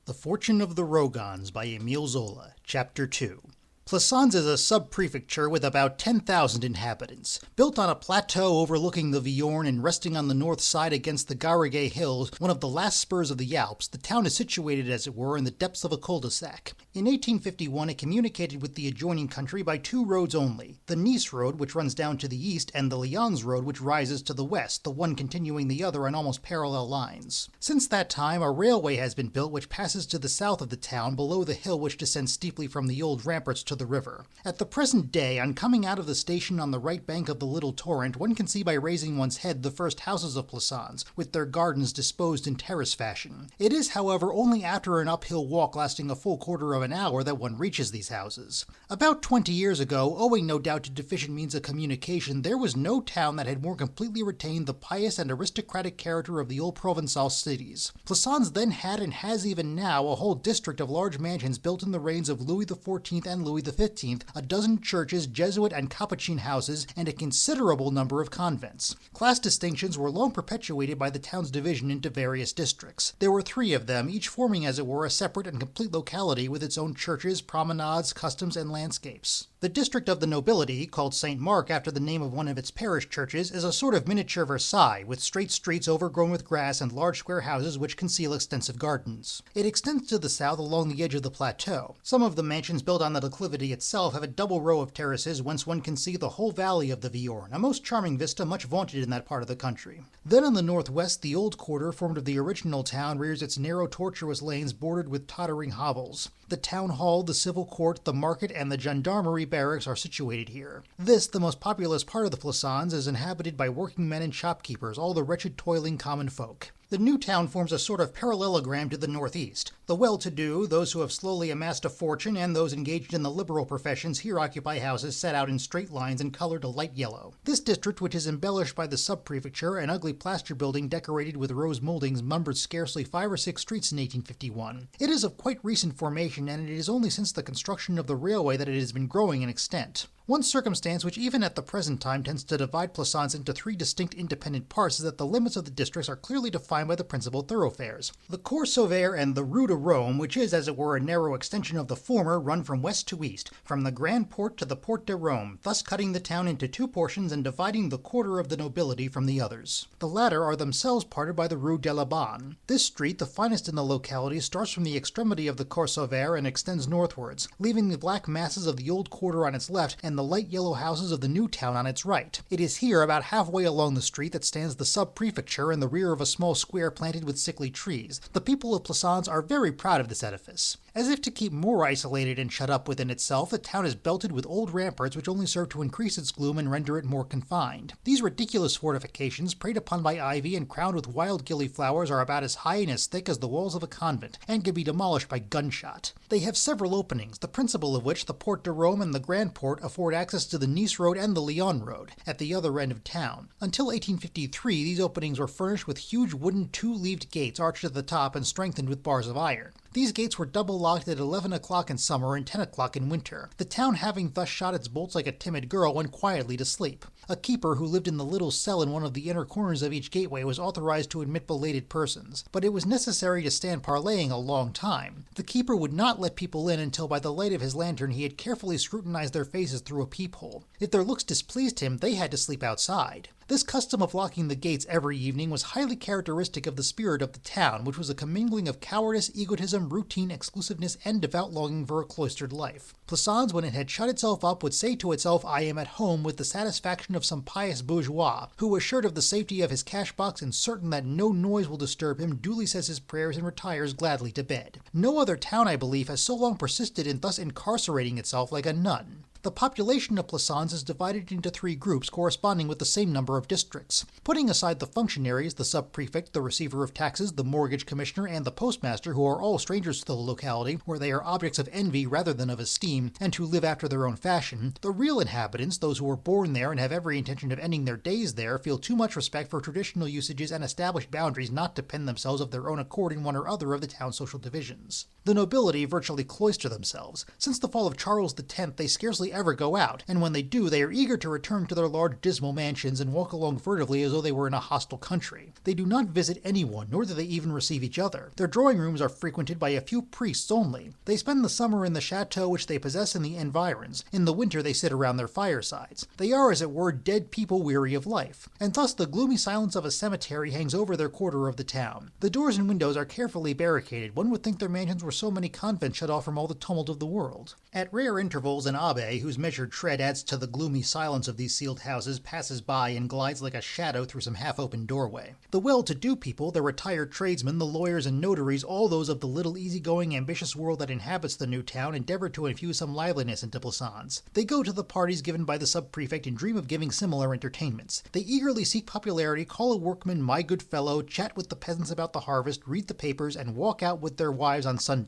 The Fortune of the Rougons by Émile Zola, Chapter 2. Plassans is a sub-prefecture with about 10,000 inhabitants. Built on a plateau overlooking the Viorne and resting on the north side against the Garrigues Hills, one of the last spurs of the Alps, the town is situated, as it were, in the depths of a cul-de-sac. In 1851 it communicated with the adjoining country by two roads only, the Nice Road, which runs down to the east, and the Lyons Road, which rises to the west, the one continuing the other on almost parallel lines. Since that time, a railway has been built which passes to the south of the town, below the hill which descends steeply from the old ramparts to the river. At the present day, on coming out of the station on the right bank of the little torrent, one can see by raising one's head the first houses of Plassans, with their gardens disposed in terrace fashion. It is, however, only after an uphill walk lasting a full quarter of an hour that one reaches these houses. About 20 years ago, owing no doubt to deficient means of communication, there was no town that had more completely retained the pious and aristocratic character of the old Provençal cities. Plassans then had and has even now a whole district of large mansions built in the reigns of Louis XIV and Louis XV, a dozen churches, Jesuit and Capuchin houses, and a considerable number of convents. Class distinctions were long perpetuated by the town's division into various districts. There were 3 of them, each forming as it were a separate and complete locality with its own churches, promenades, customs, and landscapes. The district of the nobility, called St. Mark after the name of one of its parish churches, is a sort of miniature Versailles, with straight streets overgrown with grass and large square houses which conceal extensive gardens. It extends to the south along the edge of the plateau. Some of the mansions built on the declivity itself have a double row of terraces whence one can see the whole valley of the Viorne, a most charming vista much vaunted in that part of the country. Then on the northwest, the old quarter formed of the original town rears its narrow tortuous lanes bordered with tottering hovels. The town hall, the civil court, the market, and the gendarmerie barracks are situated here. This, the most populous part of the Plassans, is inhabited by working men and shopkeepers, all the wretched toiling common folk. The new town forms a sort of parallelogram to the northeast. The well-to-do, those who have slowly amassed a fortune, and those engaged in the liberal professions here occupy houses set out in straight lines and colored a light yellow. This district, which is embellished by the sub-prefecture, an ugly plaster building decorated with rose moldings, numbered scarcely 5 or 6 streets in 1851. It is of quite recent formation, and it is only since the construction of the railway that it has been growing in extent. One circumstance which even at the present time tends to divide Plassans into 3 distinct independent parts is that the limits of the districts are clearly defined by the principal thoroughfares. The Cours Sauvaire and the Rue de Rome, which is as it were a narrow extension of the former, run from west to east, from the Grand Port to the Porte de Rome, thus cutting the town into 2 portions and dividing the quarter of the nobility from the others. The latter are themselves parted by the Rue de la Banne. This street, the finest in the locality, starts from the extremity of the Cours Sauvaire and extends northwards, leaving the black masses of the old quarter on its left and the light yellow houses of the new town on its right. It is here, about halfway along the street, that stands the sub-prefecture in the rear of a small square planted with sickly trees. The people of Plassans are very proud of this edifice. As if to keep more isolated and shut up within itself, the town is belted with old ramparts which only serve to increase its gloom and render it more confined. These ridiculous fortifications, preyed upon by ivy and crowned with wild gillyflowers, are about as high and as thick as the walls of a convent, and can be demolished by gunshot. They have several openings, the principal of which, the Porte de Rome and the Grand Port, afford access to the Nice Road and the Lyon Road, at the other end of town. Until 1853, these openings were furnished with huge wooden 2-leaved gates arched at the top and strengthened with bars of iron. These gates were double-locked at 11 o'clock in summer and 10 o'clock in winter. The town having thus shot its bolts like a timid girl, went quietly to sleep. A keeper who lived in the little cell in one of the inner corners of each gateway was authorized to admit belated persons, but it was necessary to stand parleying a long time. The keeper would not let people in until by the light of his lantern he had carefully scrutinized their faces through a peephole. If their looks displeased him, they had to sleep outside. This custom of locking the gates every evening was highly characteristic of the spirit of the town, which was a commingling of cowardice, egotism, routine, exclusiveness, and devout longing for a cloistered life. Plassans, when it had shut itself up, would say to itself, "I am at home," with the satisfaction of some pious bourgeois, who, assured of the safety of his cash-box and certain that no noise will disturb him, duly says his prayers and retires gladly to bed. No other town, I believe, has so long persisted in thus incarcerating itself like a nun. The population of Plassans is divided into 3 groups corresponding with the same number of districts. Putting aside the functionaries, the sub-prefect, the receiver of taxes, the mortgage commissioner, and the postmaster, who are all strangers to the locality, where they are objects of envy rather than of esteem, and who live after their own fashion, the real inhabitants, those who were born there and have every intention of ending their days there, feel too much respect for traditional usages and established boundaries not to pen themselves of their own accord in one or other of the town's social divisions. The nobility virtually cloister themselves. Since the fall of Charles X, they scarcely ever go out, and when they do, they are eager to return to their large dismal mansions and walk along furtively as though they were in a hostile country. They do not visit anyone, nor do they even receive each other. Their drawing rooms are frequented by a few priests only. They spend the summer in the chateau which they possess in the environs. In the winter they sit around their firesides. They are, as it were, dead people weary of life. And thus the gloomy silence of a cemetery hangs over their quarter of the town. The doors and windows are carefully barricaded. One would think their mansions were so many convents shut off from all the tumult of the world. At rare intervals an abbé, whose measured tread adds to the gloomy silence of these sealed houses, passes by and glides like a shadow through some half-open doorway. The well-to-do people, the retired tradesmen, the lawyers and notaries, all those of the little easygoing, ambitious world that inhabits the new town, endeavor to infuse some liveliness into Plassans. They go to the parties given by the sub-prefect and dream of giving similar entertainments. They eagerly seek popularity, call a workman my good fellow, chat with the peasants about the harvest, read the papers, and walk out with their wives on Sundays.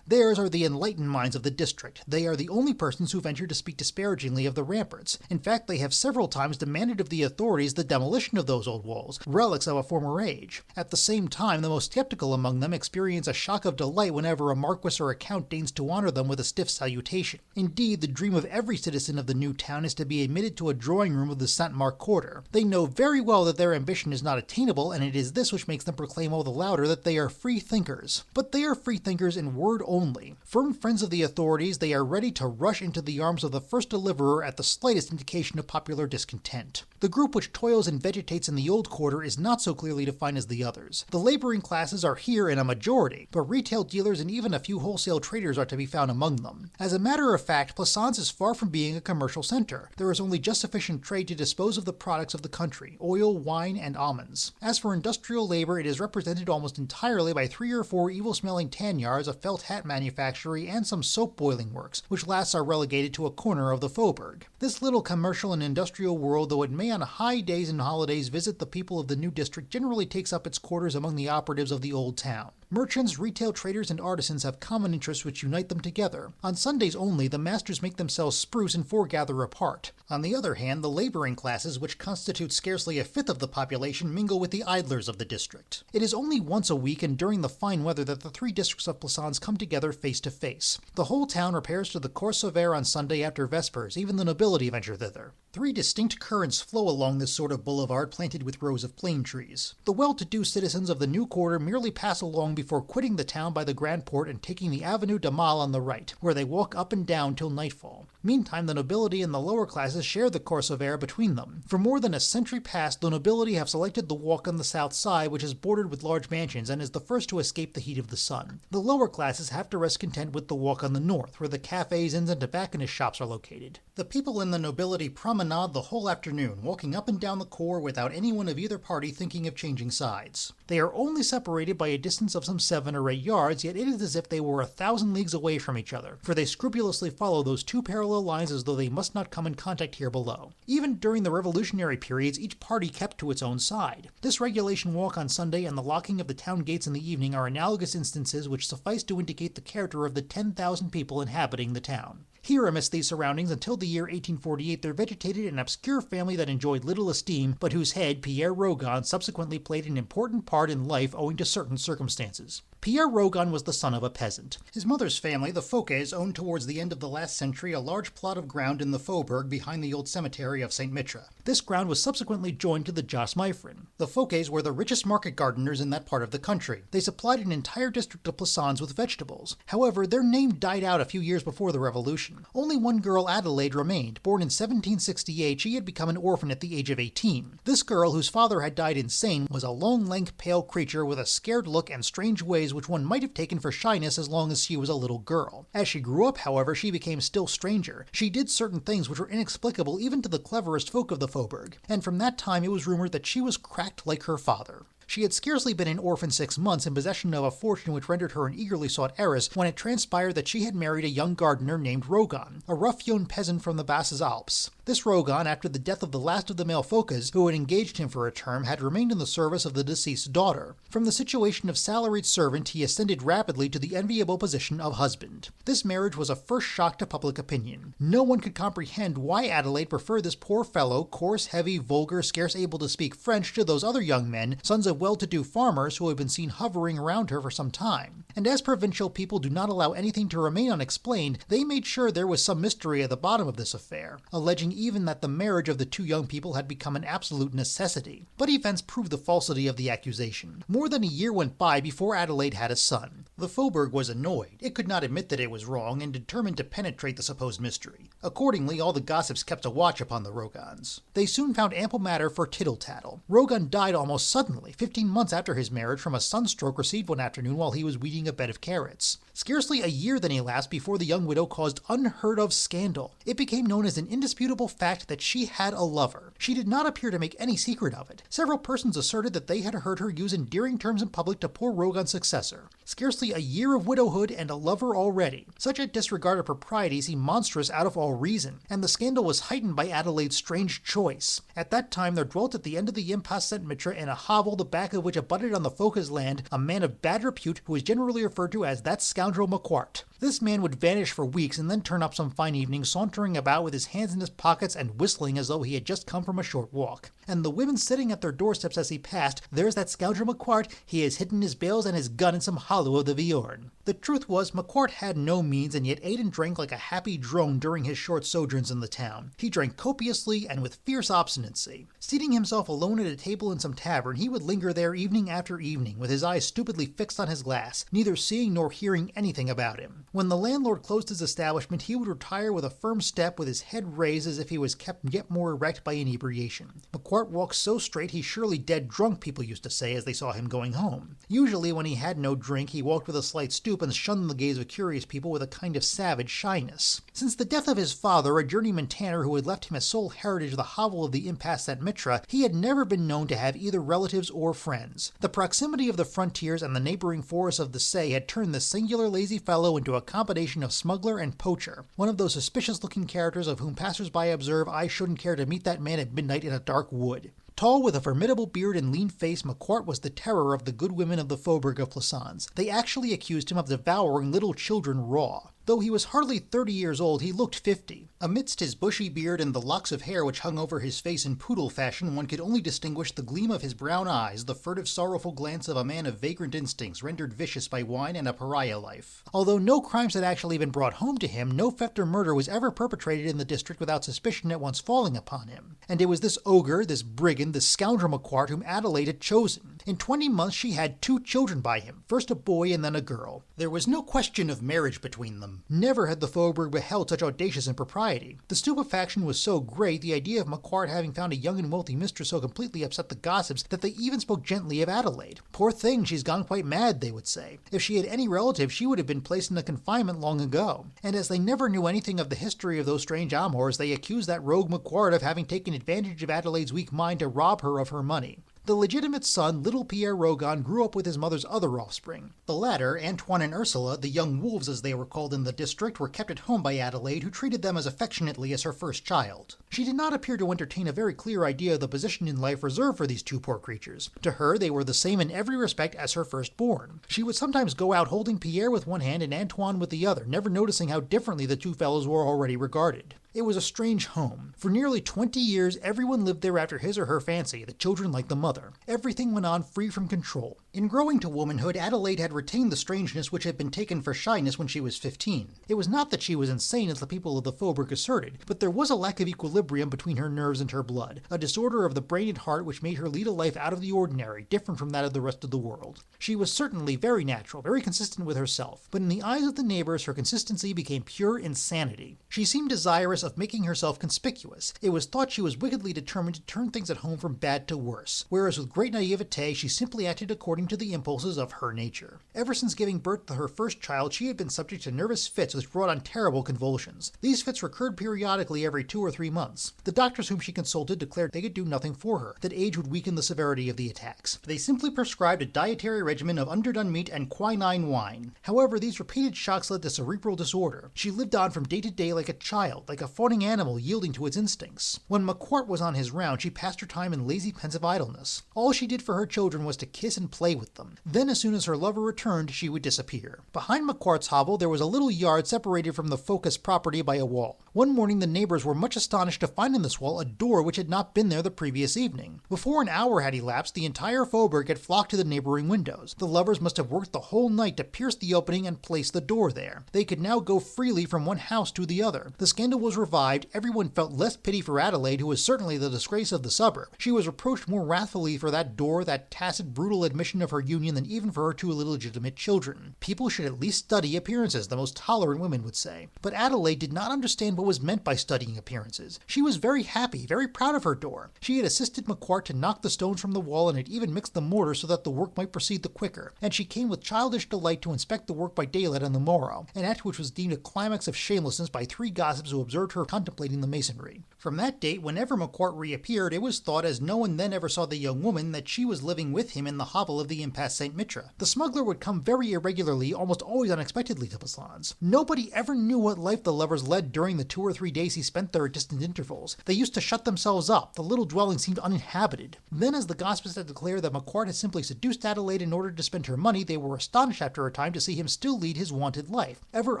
Theirs are the enlightened minds of the district. They are the only persons who venture to speak disparagingly of the ramparts. In fact, they have several times demanded of the authorities the demolition of those old walls, relics of a former age. At the same time, the most skeptical among them experience a shock of delight whenever a marquis or a count deigns to honor them with a stiff salutation. Indeed, the dream of every citizen of the new town is to be admitted to a drawing room of the Saint-Marc quarter. They know very well that their ambition is not attainable, and it is this which makes them proclaim all the louder that they are free thinkers. But they are free thinkers in word only. Firm friends of the authorities, they are ready to rush into the arms of the first deliverer at the slightest indication of popular discontent. The group which toils and vegetates in the old quarter is not so clearly defined as the others. The laboring classes are here in a majority, but retail dealers and even a few wholesale traders are to be found among them. As a matter of fact, Plassans is far from being a commercial center. There is only just sufficient trade to dispose of the products of the country: oil, wine, and almonds. As for industrial labor, it is represented almost entirely by 3 or 4 evil-smelling tan yards, a felt hat manufactory, and some soap boiling works, which last are relegated to a corner of the Faubourg. This little commercial and industrial world, though it may on high days and holidays visit the people of the new district, generally takes up its quarters among the operatives of the old town. Merchants, retail traders, and artisans have common interests which unite them together. On Sundays only, the masters make themselves spruce and foregather apart. On the other hand, the laboring classes, which constitute scarcely a fifth of the population, mingle with the idlers of the district. It is only once a week and during the fine weather that the 3 districts of Plassans come together face to face. The whole town repairs to the Cours Sauvaire on Sunday after Vespers. Even the nobility venture thither. 3 distinct currents flow along this sort of boulevard planted with rows of plane trees. The well-to-do citizens of the new quarter merely pass along before quitting the town by the Grand Port and taking the Avenue de Malle on the right, where they walk up and down till nightfall. Meantime, the nobility and the lower classes share the Cours Sauvaire between them. For more than a century past, the nobility have selected the walk on the south side, which is bordered with large mansions and is the first to escape the heat of the sun. The lower classes have to rest content with the walk on the north, where the cafes, inns, and tobacconist shops are located. The people in the nobility promenade the whole afternoon, walking up and down the Cours without anyone of either party thinking of changing sides. They are only separated by a distance of some 7 or 8 yards, yet it is as if they were 1,000 leagues away from each other, for they scrupulously follow those 2 parallel lines as though they must not come in contact here below. Even during the revolutionary periods, each party kept to its own side. This regulation walk on Sunday and the locking of the town gates in the evening are analogous instances which suffice to indicate the character of the 10,000 people inhabiting the town. Here, amidst these surroundings, until the year 1848, there vegetated an obscure family that enjoyed little esteem, but whose head, Pierre Rougons, subsequently played an important part in life owing to certain circumstances. Pierre Rougons was the son of a peasant. His mother's family, the Fouquets, owned towards the end of the last century a large plot of ground in the Faubourg behind the old cemetery of St. Mitra. This ground was subsequently joined to the Jas Meiffren. The Fouquets were the richest market gardeners in that part of the country. They supplied an entire district of Plassans with vegetables. However, their name died out a few years before the Revolution. Only one girl, Adelaide, remained. Born in 1768, she had become an orphan at the age of 18. This girl, whose father had died insane, was a lone, lank, pale creature with a scared look and strange ways which one might have taken for shyness as long as she was a little girl. As she grew up, however, she became still stranger. She did certain things which were inexplicable even to the cleverest folk of the Faubourg, and from that time it was rumored that she was cracked like her father. She had scarcely been an orphan 6 months in possession of a fortune which rendered her an eagerly sought heiress when it transpired that she had married a young gardener named Rougons, a rough-hewn peasant from the Basses Alps. This Rougons, after the death of the last of the male Fouquets, who had engaged him for a term, had remained in the service of the deceased daughter. From the situation of salaried servant, he ascended rapidly to the enviable position of husband. This marriage was a first shock to public opinion. No one could comprehend why Adelaide preferred this poor fellow, coarse, heavy, vulgar, scarce able to speak French, to those other young men, sons of of well-to-do farmers who had been seen hovering around her for some time. And as provincial people do not allow anything to remain unexplained, they made sure there was some mystery at the bottom of this affair, alleging even that the marriage of the two young people had become an absolute necessity. But events proved the falsity of the accusation. More than a year went by before Adelaide had a son. The Faubourg was annoyed. It could not admit that it was wrong and determined to penetrate the supposed mystery. Accordingly, all the gossips kept a watch upon the Rougons. They soon found ample matter for tittle-tattle. Rougons died almost suddenly, 15 months after his marriage, from a sunstroke received one afternoon while he was weeding a bed of carrots. Scarcely a year then elapsed before the young widow caused unheard-of scandal. It became known as an indisputable fact that she had a lover. She did not appear to make any secret of it. Several persons asserted that they had heard her use endearing terms in public to poor Rougons' successor. Scarcely a year of widowhood and a lover already. Such a disregard of propriety seemed monstrous out of all reason, and the scandal was heightened by Adelaide's strange choice. At that time there dwelt at the end of the Impasse Saint-Mitre, in a hovel the back of which abutted on the Foucault's land, a man of bad repute who was generally referred to as that scoundrel Maquart. This man would vanish for weeks and then turn up some fine evening, sauntering about with his hands in his pockets and whistling as though he had just come from a short walk. And the women sitting at their doorsteps as he passed, "There's that scoundrel Maquart, he has hidden his bales and his gun in some hollow of the Viorne." The truth was, Maquart had no means, and yet ate and drank like a happy drone during his short sojourns in the town. He drank copiously and with fierce obstinacy. Seating himself alone at a table in some tavern, he would linger there evening after evening, with his eyes stupidly fixed on his glass, neither seeing nor hearing anything about him. When the landlord closed his establishment, he would retire with a firm step, with his head raised as if he was kept yet more erect by inebriation. Maquart walked so straight he surely dead drunk, people used to say as they saw him going home. Usually when he had no drink, he walked with a slight stoop and shunned the gaze of curious people with a kind of savage shyness. Since the death of his father, a journeyman tanner who had left him as sole heritage the hovel of the Impasse Saint-Mitre, he had never been known to have either relatives or friends. The proximity of the frontiers and the neighboring forests of the Say had turned this singular lazy fellow into a combination of smuggler and poacher, one of those suspicious-looking characters of whom passers-by observe, "I shouldn't care to meet that man at midnight in a dark wood." Tall, with a formidable beard and lean face, Maquart was the terror of the good women of the Faubourg of Plassans. They actually accused him of devouring little children raw. Though he was hardly 30 years old, he looked 50. Amidst his bushy beard and the locks of hair which hung over his face in poodle fashion, one could only distinguish the gleam of his brown eyes, the furtive, sorrowful glance of a man of vagrant instincts, rendered vicious by wine and a pariah life. Although no crimes had actually been brought home to him, no theft or murder was ever perpetrated in the district without suspicion at once falling upon him. And it was this ogre, this brigand, this scoundrel Maquart whom Adelaide had chosen. In 20 months she had 2 children by him, first a boy and then a girl. There was no question of marriage between them. Never had the Faubourg beheld such audacious impropriety. The stupefaction was so great, the idea of Maquart having found a young and wealthy mistress so completely upset the gossips, that they even spoke gently of Adelaide. "Poor thing, she's gone quite mad," they would say. If she had any relative, she would have been placed in a confinement long ago. And as they never knew anything of the history of those strange amours, they accused that rogue Maquart of having taken advantage of Adelaide's weak mind to rob her of her money. The legitimate son, little Pierre Rougons, grew up with his mother's other offspring. The latter, Antoine and Ursula, the young wolves as they were called in the district, were kept at home by Adelaide, who treated them as affectionately as her first child. She did not appear to entertain a very clear idea of the position in life reserved for these 2 poor creatures. To her, they were the same in every respect as her firstborn. She would sometimes go out holding Pierre with one hand and Antoine with the other, never noticing how differently the 2 fellows were already regarded. It was a strange home. For nearly 20 years, everyone lived there after his or her fancy, the children like the mother. Everything went on free from control. In growing to womanhood, Adelaide had retained the strangeness which had been taken for shyness when she was 15. It was not that she was insane, as the people of the Faubourg asserted, but there was a lack of equilibrium between her nerves and her blood, a disorder of the brain and heart which made her lead a life out of the ordinary, different from that of the rest of the world. She was certainly very natural, very consistent with herself, but in the eyes of the neighbors, her consistency became pure insanity. She seemed desirous of making herself conspicuous. It was thought she was wickedly determined to turn things at home from bad to worse, whereas with great naivete she simply acted according to the impulses of her nature. Ever since giving birth to her first child, she had been subject to nervous fits which brought on terrible convulsions. These fits recurred periodically every 2 or 3 months. The doctors whom she consulted declared they could do nothing for her, that age would weaken the severity of the attacks. They simply prescribed a dietary regimen of underdone meat and quinine wine. However, these repeated shocks led to cerebral disorder. She lived on from day to day like a child, like a fawning animal yielding to its instincts. When McQuart was on his round, she passed her time in lazy, pensive idleness. All she did for her children was to kiss and play with them. Then, as soon as her lover returned, she would disappear. Behind McQuart's hovel, there was a little yard separated from the Focus property by a wall. One morning, the neighbors were much astonished to find in this wall a door which had not been there the previous evening. Before an hour had elapsed, the entire Faubourg had flocked to the neighboring windows. The lovers must have worked the whole night to pierce the opening and place the door there. They could now go freely from one house to the other. The scandal was revived. Everyone felt less pity for Adelaide, who was certainly the disgrace of the suburb. She was reproached more wrathfully for that door, that tacit, brutal admission of her union, than even for her two illegitimate children. People should at least study appearances, the most tolerant women would say. But Adelaide did not understand what was meant by studying appearances. She was very happy, very proud of her door. She had assisted McQuart to knock the stones from the wall and had even mixed the mortar so that the work might proceed the quicker, and she came with childish delight to inspect the work by daylight on the morrow, an act which was deemed a climax of shamelessness by three gossips who observed her contemplating the masonry. From that date, whenever McQuart reappeared, it was thought, as no one then ever saw the young woman, that she was living with him in the hovel of the Impasse Saint-Mitre. The smuggler would come very irregularly, almost always unexpectedly, to Plassans. Nobody ever knew what life the lovers led during the 2 or 3 days he spent there at distant intervals. They used to shut themselves up. The little dwelling seemed uninhabited. Then, as the gossips had declared that McQuart had simply seduced Adelaide in order to spend her money, they were astonished after a time to see him still lead his wonted life, ever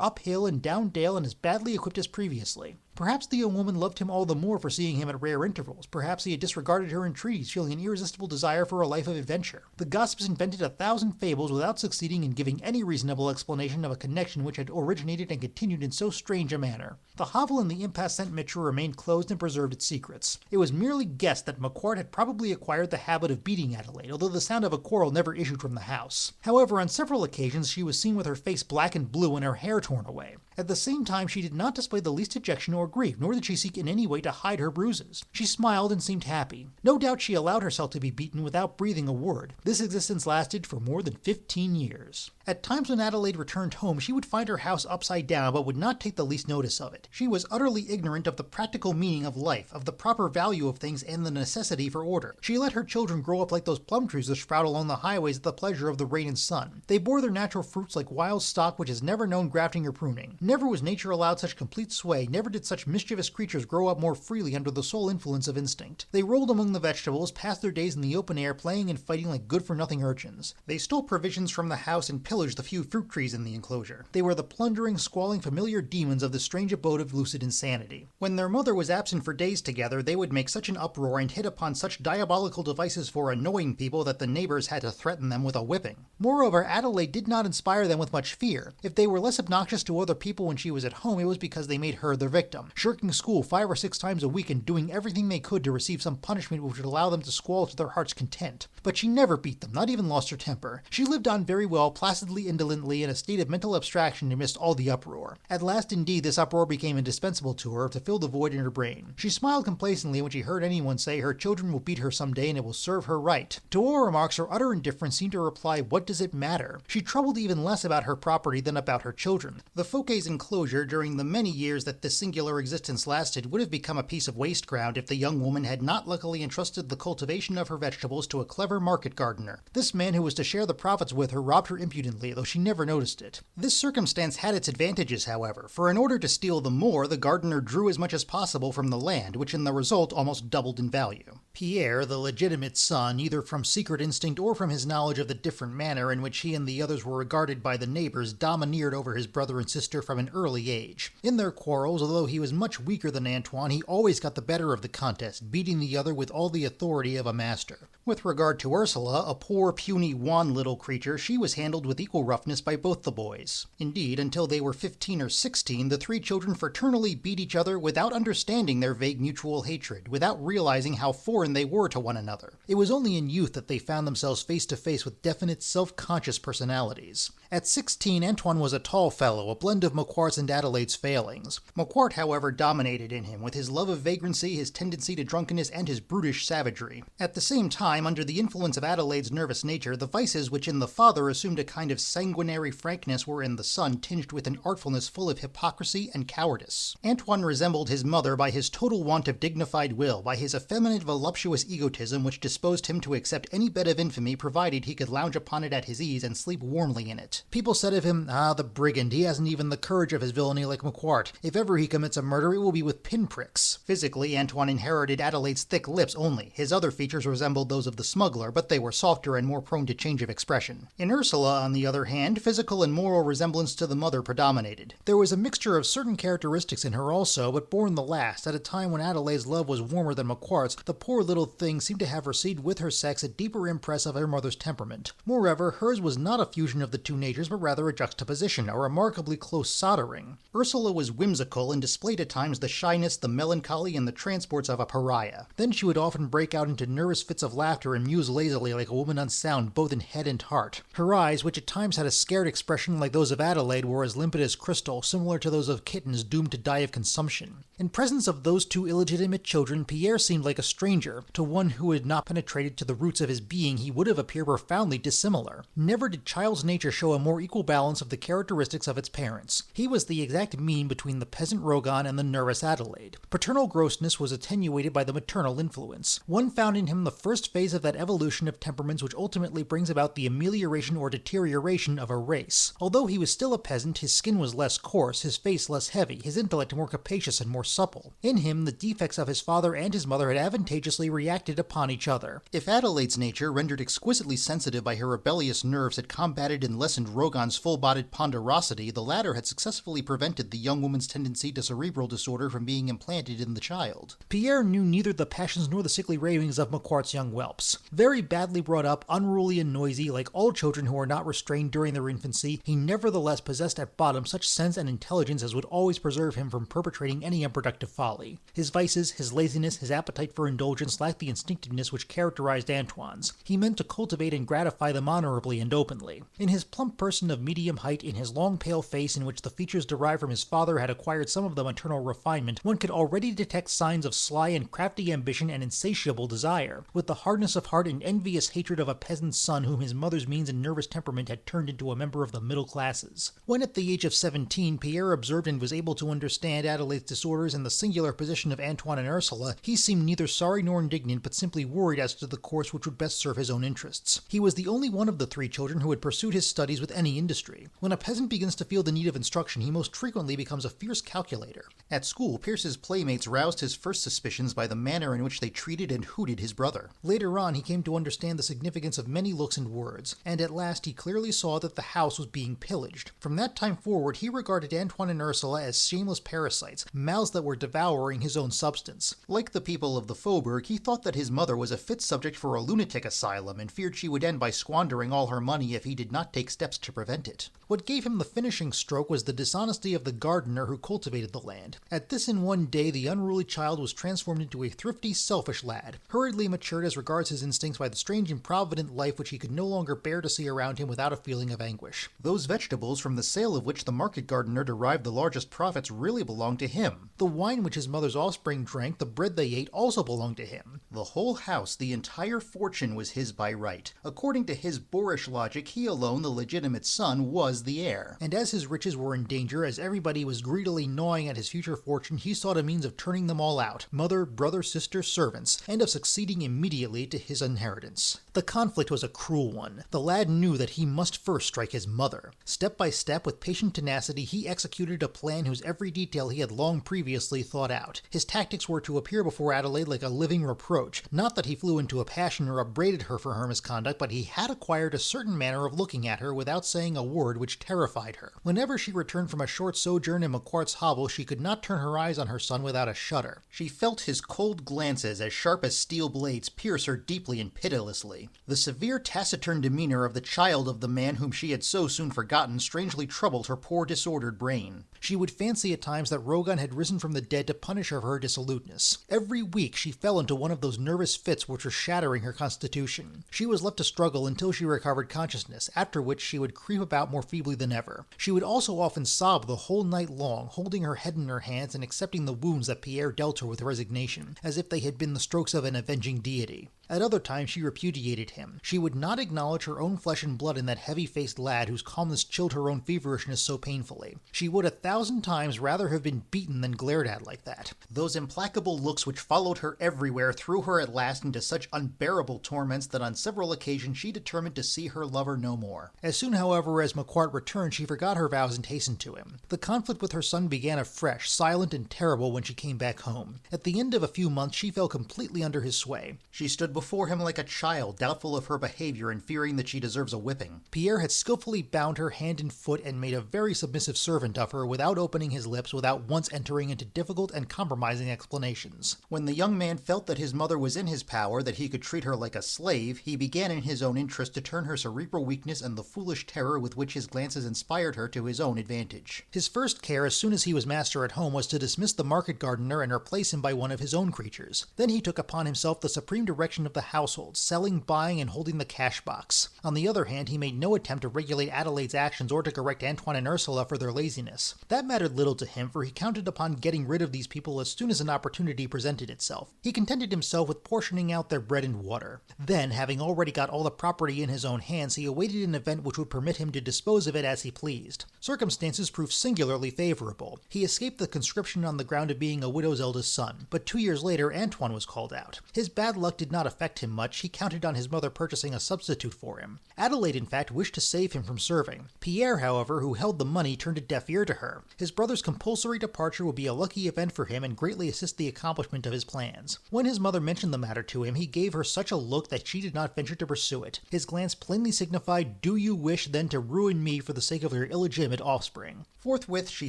uphill and down dale and as badly equipped as previously. Perhaps the young woman loved him all the more for seeing him at rare intervals. Perhaps he had disregarded her entreaties, feeling an irresistible desire for a life of adventure. The gossips invented 1,000 fables without succeeding in giving any reasonable explanation of a connection which had originated and continued in so strange a manner. The hovel in the Impasse Saint-Mitre remained closed and preserved its secrets. It was merely guessed that McQuart had probably acquired the habit of beating Adelaide, although the sound of a quarrel never issued from the house. However, on several occasions she was seen with her face black and blue and her hair torn away. At the same time, she did not display the least dejection or grief, nor did she seek in any way to hide her bruises. She smiled and seemed happy. No doubt she allowed herself to be beaten without breathing a word. This existence lasted for more than 15 years. At times when Adelaide returned home, she would find her house upside down, but would not take the least notice of it. She was utterly ignorant of the practical meaning of life, of the proper value of things, and the necessity for order. She let her children grow up like those plum trees that sprout along the highways at the pleasure of the rain and sun. They bore their natural fruits like wild stock which has never known grafting or pruning. Never was nature allowed such complete sway, never did such mischievous creatures grow up more freely under the sole influence of instinct. They rolled among the vegetables, passed their days in the open air, playing and fighting like good-for-nothing urchins. They stole provisions from the house and pillaged the few fruit trees in the enclosure. They were the plundering, squalling, familiar demons of the strange abode of lucid insanity. When their mother was absent for days together, they would make such an uproar and hit upon such diabolical devices for annoying people that the neighbors had to threaten them with a whipping. Moreover, Adelaide did not inspire them with much fear. If they were less obnoxious to other people when she was at home, it was because they made her their victim, shirking school 5 or 6 times a week and doing everything they could to receive some punishment which would allow them to squall to their heart's content. But she never beat them, not even lost her temper. She lived on very well, placidly, indolently, in a state of mental abstraction amidst all the uproar. At last, indeed, this uproar became indispensable to her to fill the void in her brain. She smiled complacently when she heard anyone say her children will beat her some day and it will serve her right. To all remarks, her utter indifference seemed to reply, what does it matter? She troubled even less about her property than about her children. The Fouquet's enclosure, during the many years that this singular existence lasted, would have become a piece of waste ground if the young woman had not luckily entrusted the cultivation of her vegetables to a clever market gardener. This man, who was to share the profits with her, robbed her impudently, though she never noticed it. This circumstance had its advantages, however, for in order to steal the more, the gardener drew as much as possible from the land, which in the result almost doubled in value. Pierre, the legitimate son, either from secret instinct or from his knowledge of the different manner in which he and the others were regarded by the neighbors, domineered over his brother and sister from an early age. In their quarrels, although he was much weaker than Antoine, he always got the better of the contest, beating the other with all the authority of a master. With regard to Ursula, a poor, puny, wan little creature, she was handled with equal roughness by both the boys. Indeed, until they were 15 or 16, the 3 children fraternally beat each other without understanding their vague mutual hatred, without realizing how foreign they were to one another. It was only in youth that they found themselves face to face with definite, self-conscious personalities. At 16, Antoine was a tall fellow, a blend of McQuart's and Adelaide's failings. McQuart, however, dominated in him, with his love of vagrancy, his tendency to drunkenness, and his brutish savagery. At the same time, time, under the influence of Adelaide's nervous nature, the vices which in the father assumed a kind of sanguinary frankness were in the son tinged with an artfulness full of hypocrisy and cowardice. Antoine resembled his mother by his total want of dignified will, by his effeminate voluptuous egotism which disposed him to accept any bed of infamy provided he could lounge upon it at his ease and sleep warmly in it. People said of him, "Ah, the brigand, he hasn't even the courage of his villainy like Macquart. If ever he commits a murder, it will be with pinpricks." Physically, Antoine inherited Adelaide's thick lips only. His other features resembled those of the smuggler, but they were softer and more prone to change of expression. In Ursula, on the other hand, physical and moral resemblance to the mother predominated. There was a mixture of certain characteristics in her also, but born the last. At a time when Adelaide's love was warmer than Macquart's, the poor little thing seemed to have received with her sex a deeper impress of her mother's temperament. Moreover, hers was not a fusion of the two natures, but rather a juxtaposition, a remarkably close soldering. Ursula was whimsical and displayed at times the shyness, the melancholy, and the transports of a pariah. Then she would often break out into nervous fits of laughter and muse lazily like a woman unsound both in head and heart. Her eyes, which at times had a scared expression like those of Adelaide, were as limpid as crystal, similar to those of kittens doomed to die of consumption. In presence of those two illegitimate children, Pierre seemed like a stranger. To one who had not penetrated to the roots of his being, he would have appeared profoundly dissimilar. Never did child's nature show a more equal balance of the characteristics of its parents. He was the exact mean between the peasant Rougons and the nervous Adelaide. Paternal grossness was attenuated by the maternal influence. One found in him the first phase of that evolution of temperaments which ultimately brings about the amelioration or deterioration of a race. Although he was still a peasant, his skin was less coarse, his face less heavy, his intellect more capacious and more supple. In him, the defects of his father and his mother had advantageously reacted upon each other. If Adelaide's nature, rendered exquisitely sensitive by her rebellious nerves, had combated and lessened Rougons' full-bodied ponderosity, the latter had successfully prevented the young woman's tendency to cerebral disorder from being implanted in the child. Pierre knew neither the passions nor the sickly ravings of Macquart's young whelps. Very badly brought up, unruly and noisy, like all children who are not restrained during their infancy, he nevertheless possessed at bottom such sense and intelligence as would always preserve him from perpetrating any unproductive folly. His vices, his laziness, his appetite for indulgence lacked the instinctiveness which characterized Antoine's. He meant to cultivate and gratify them honorably and openly. In his plump person of medium height, in his long pale face in which the features derived from his father had acquired some of the maternal refinement, one could already detect signs of sly and crafty ambition and insatiable desire, with the hardness of heart and envious hatred of a peasant's son whom his mother's means and nervous temperament had turned into a member of the middle classes. When at the age of 17, Pierre observed and was able to understand Adelaide's disorders and the singular position of Antoine and Ursula, he seemed neither sorry nor indignant, but simply worried as to the course which would best serve his own interests. He was the only one of the three children who had pursued his studies with any industry. When a peasant begins to feel the need of instruction, he most frequently becomes a fierce calculator. At school, Pierce's playmates roused his first suspicions by the manner in which they treated and hooted his brother. Later on, he came to understand the significance of many looks and words, and at last he clearly saw that the house was being pillaged. From that time forward, he regarded Antoine and Ursula as shameless parasites, mouths that were devouring his own substance. Like the people of the Faubourg, he thought that his mother was a fit subject for a lunatic asylum, and feared she would end by squandering all her money if he did not take steps to prevent it. What gave him the finishing stroke was the dishonesty of the gardener who cultivated the land. At this in one day, the unruly child was transformed into a thrifty, selfish lad, hurriedly matured as regards his instincts by the strange improvident life which he could no longer bear to see around him without a feeling of anguish. Those vegetables from the sale of which the market gardener derived the largest profits really belonged to him. The wine which his mother's offspring drank, the bread they ate, also belonged to him. The whole house, the entire fortune, was his by right. According to his boorish logic, he alone, the legitimate son, was the heir. And as his riches were in danger, as everybody was greedily gnawing at his future fortune, he sought a means of turning them all out, mother, brother, sister, servants, and of succeeding immediately to his inheritance. The conflict was a cruel one. The lad knew that he must first strike his mother. Step by step, with patient tenacity, he executed a plan whose every detail he had long previously thought out. His tactics were to appear before Adelaide like a living reproach. Not that he flew into a passion or upbraided her for her misconduct, but he had acquired a certain manner of looking at her without saying a word which terrified her. Whenever she returned from a short sojourn in Macquart's hovel, she could not turn her eyes on her son without a shudder. She felt his cold glances, as sharp as steel blades, pierce her deeply and pitilessly. The severe, taciturn demeanor of the child of the man whom she had so soon forgotten strangely troubled her poor disordered brain. She would fancy at times that Rougons had risen from the dead to punish her for her dissoluteness. Every week she fell into one of those nervous fits which were shattering her constitution. She was left to struggle until she recovered consciousness, after which she would creep about more feebly than ever. She would also often sob the whole night long, holding her head in her hands and accepting the wounds that Pierre dealt her with resignation, as if they had been the strokes of an avenging deity. At other times she repudiated him. She would not acknowledge her own flesh and blood in that heavy-faced lad whose calmness chilled her own feverishness so painfully. She would 1,000 times rather have been beaten than glared at like that. Those implacable looks which followed her everywhere threw her at last into such unbearable torments that on several occasions she determined to see her lover no more. As soon, however, as Macquart returned, she forgot her vows and hastened to him. The conflict with her son began afresh, silent and terrible, when she came back home. At the end of a few months she fell completely under his sway. She stood before him like a child, doubtful of her behavior and fearing that she deserves a whipping. Pierre had skillfully bound her hand and foot and made a very submissive servant of her without opening his lips, without once entering into difficult and compromising explanations. When the young man felt that his mother was in his power, that he could treat her like a slave, he began in his own interest to turn her cerebral weakness and the foolish terror with which his glances inspired her to his own advantage. His first care, as soon as he was master at home, was to dismiss the market gardener and replace him by one of his own creatures. Then he took upon himself the supreme direction of the household, selling, buying, and holding the cash box. On the other hand, he made no attempt to regulate Adelaide's actions or to correct Antoine and Ursula for their laziness. That mattered little to him, for he counted upon getting rid of these people as soon as an opportunity presented itself. He contented himself with portioning out their bread and water. Then, having already got all the property in his own hands, he awaited an event which would permit him to dispose of it as he pleased. Circumstances proved singularly favorable. He escaped the conscription on the ground of being a widow's eldest son, but 2 years later Antoine was called out. His bad luck did not affect him much. He counted on his mother purchasing a substitute for him. Adelaide, in fact, wished to save him from serving. Pierre, however, who held the money, turned a deaf ear to her. His brother's compulsory departure would be a lucky event for him and greatly assist the accomplishment of his plans. When his mother mentioned the matter to him, he gave her such a look that she did not venture to pursue it. His glance plainly signified, "Do you wish then to ruin me for the sake of your illegitimate offspring?" Forthwith she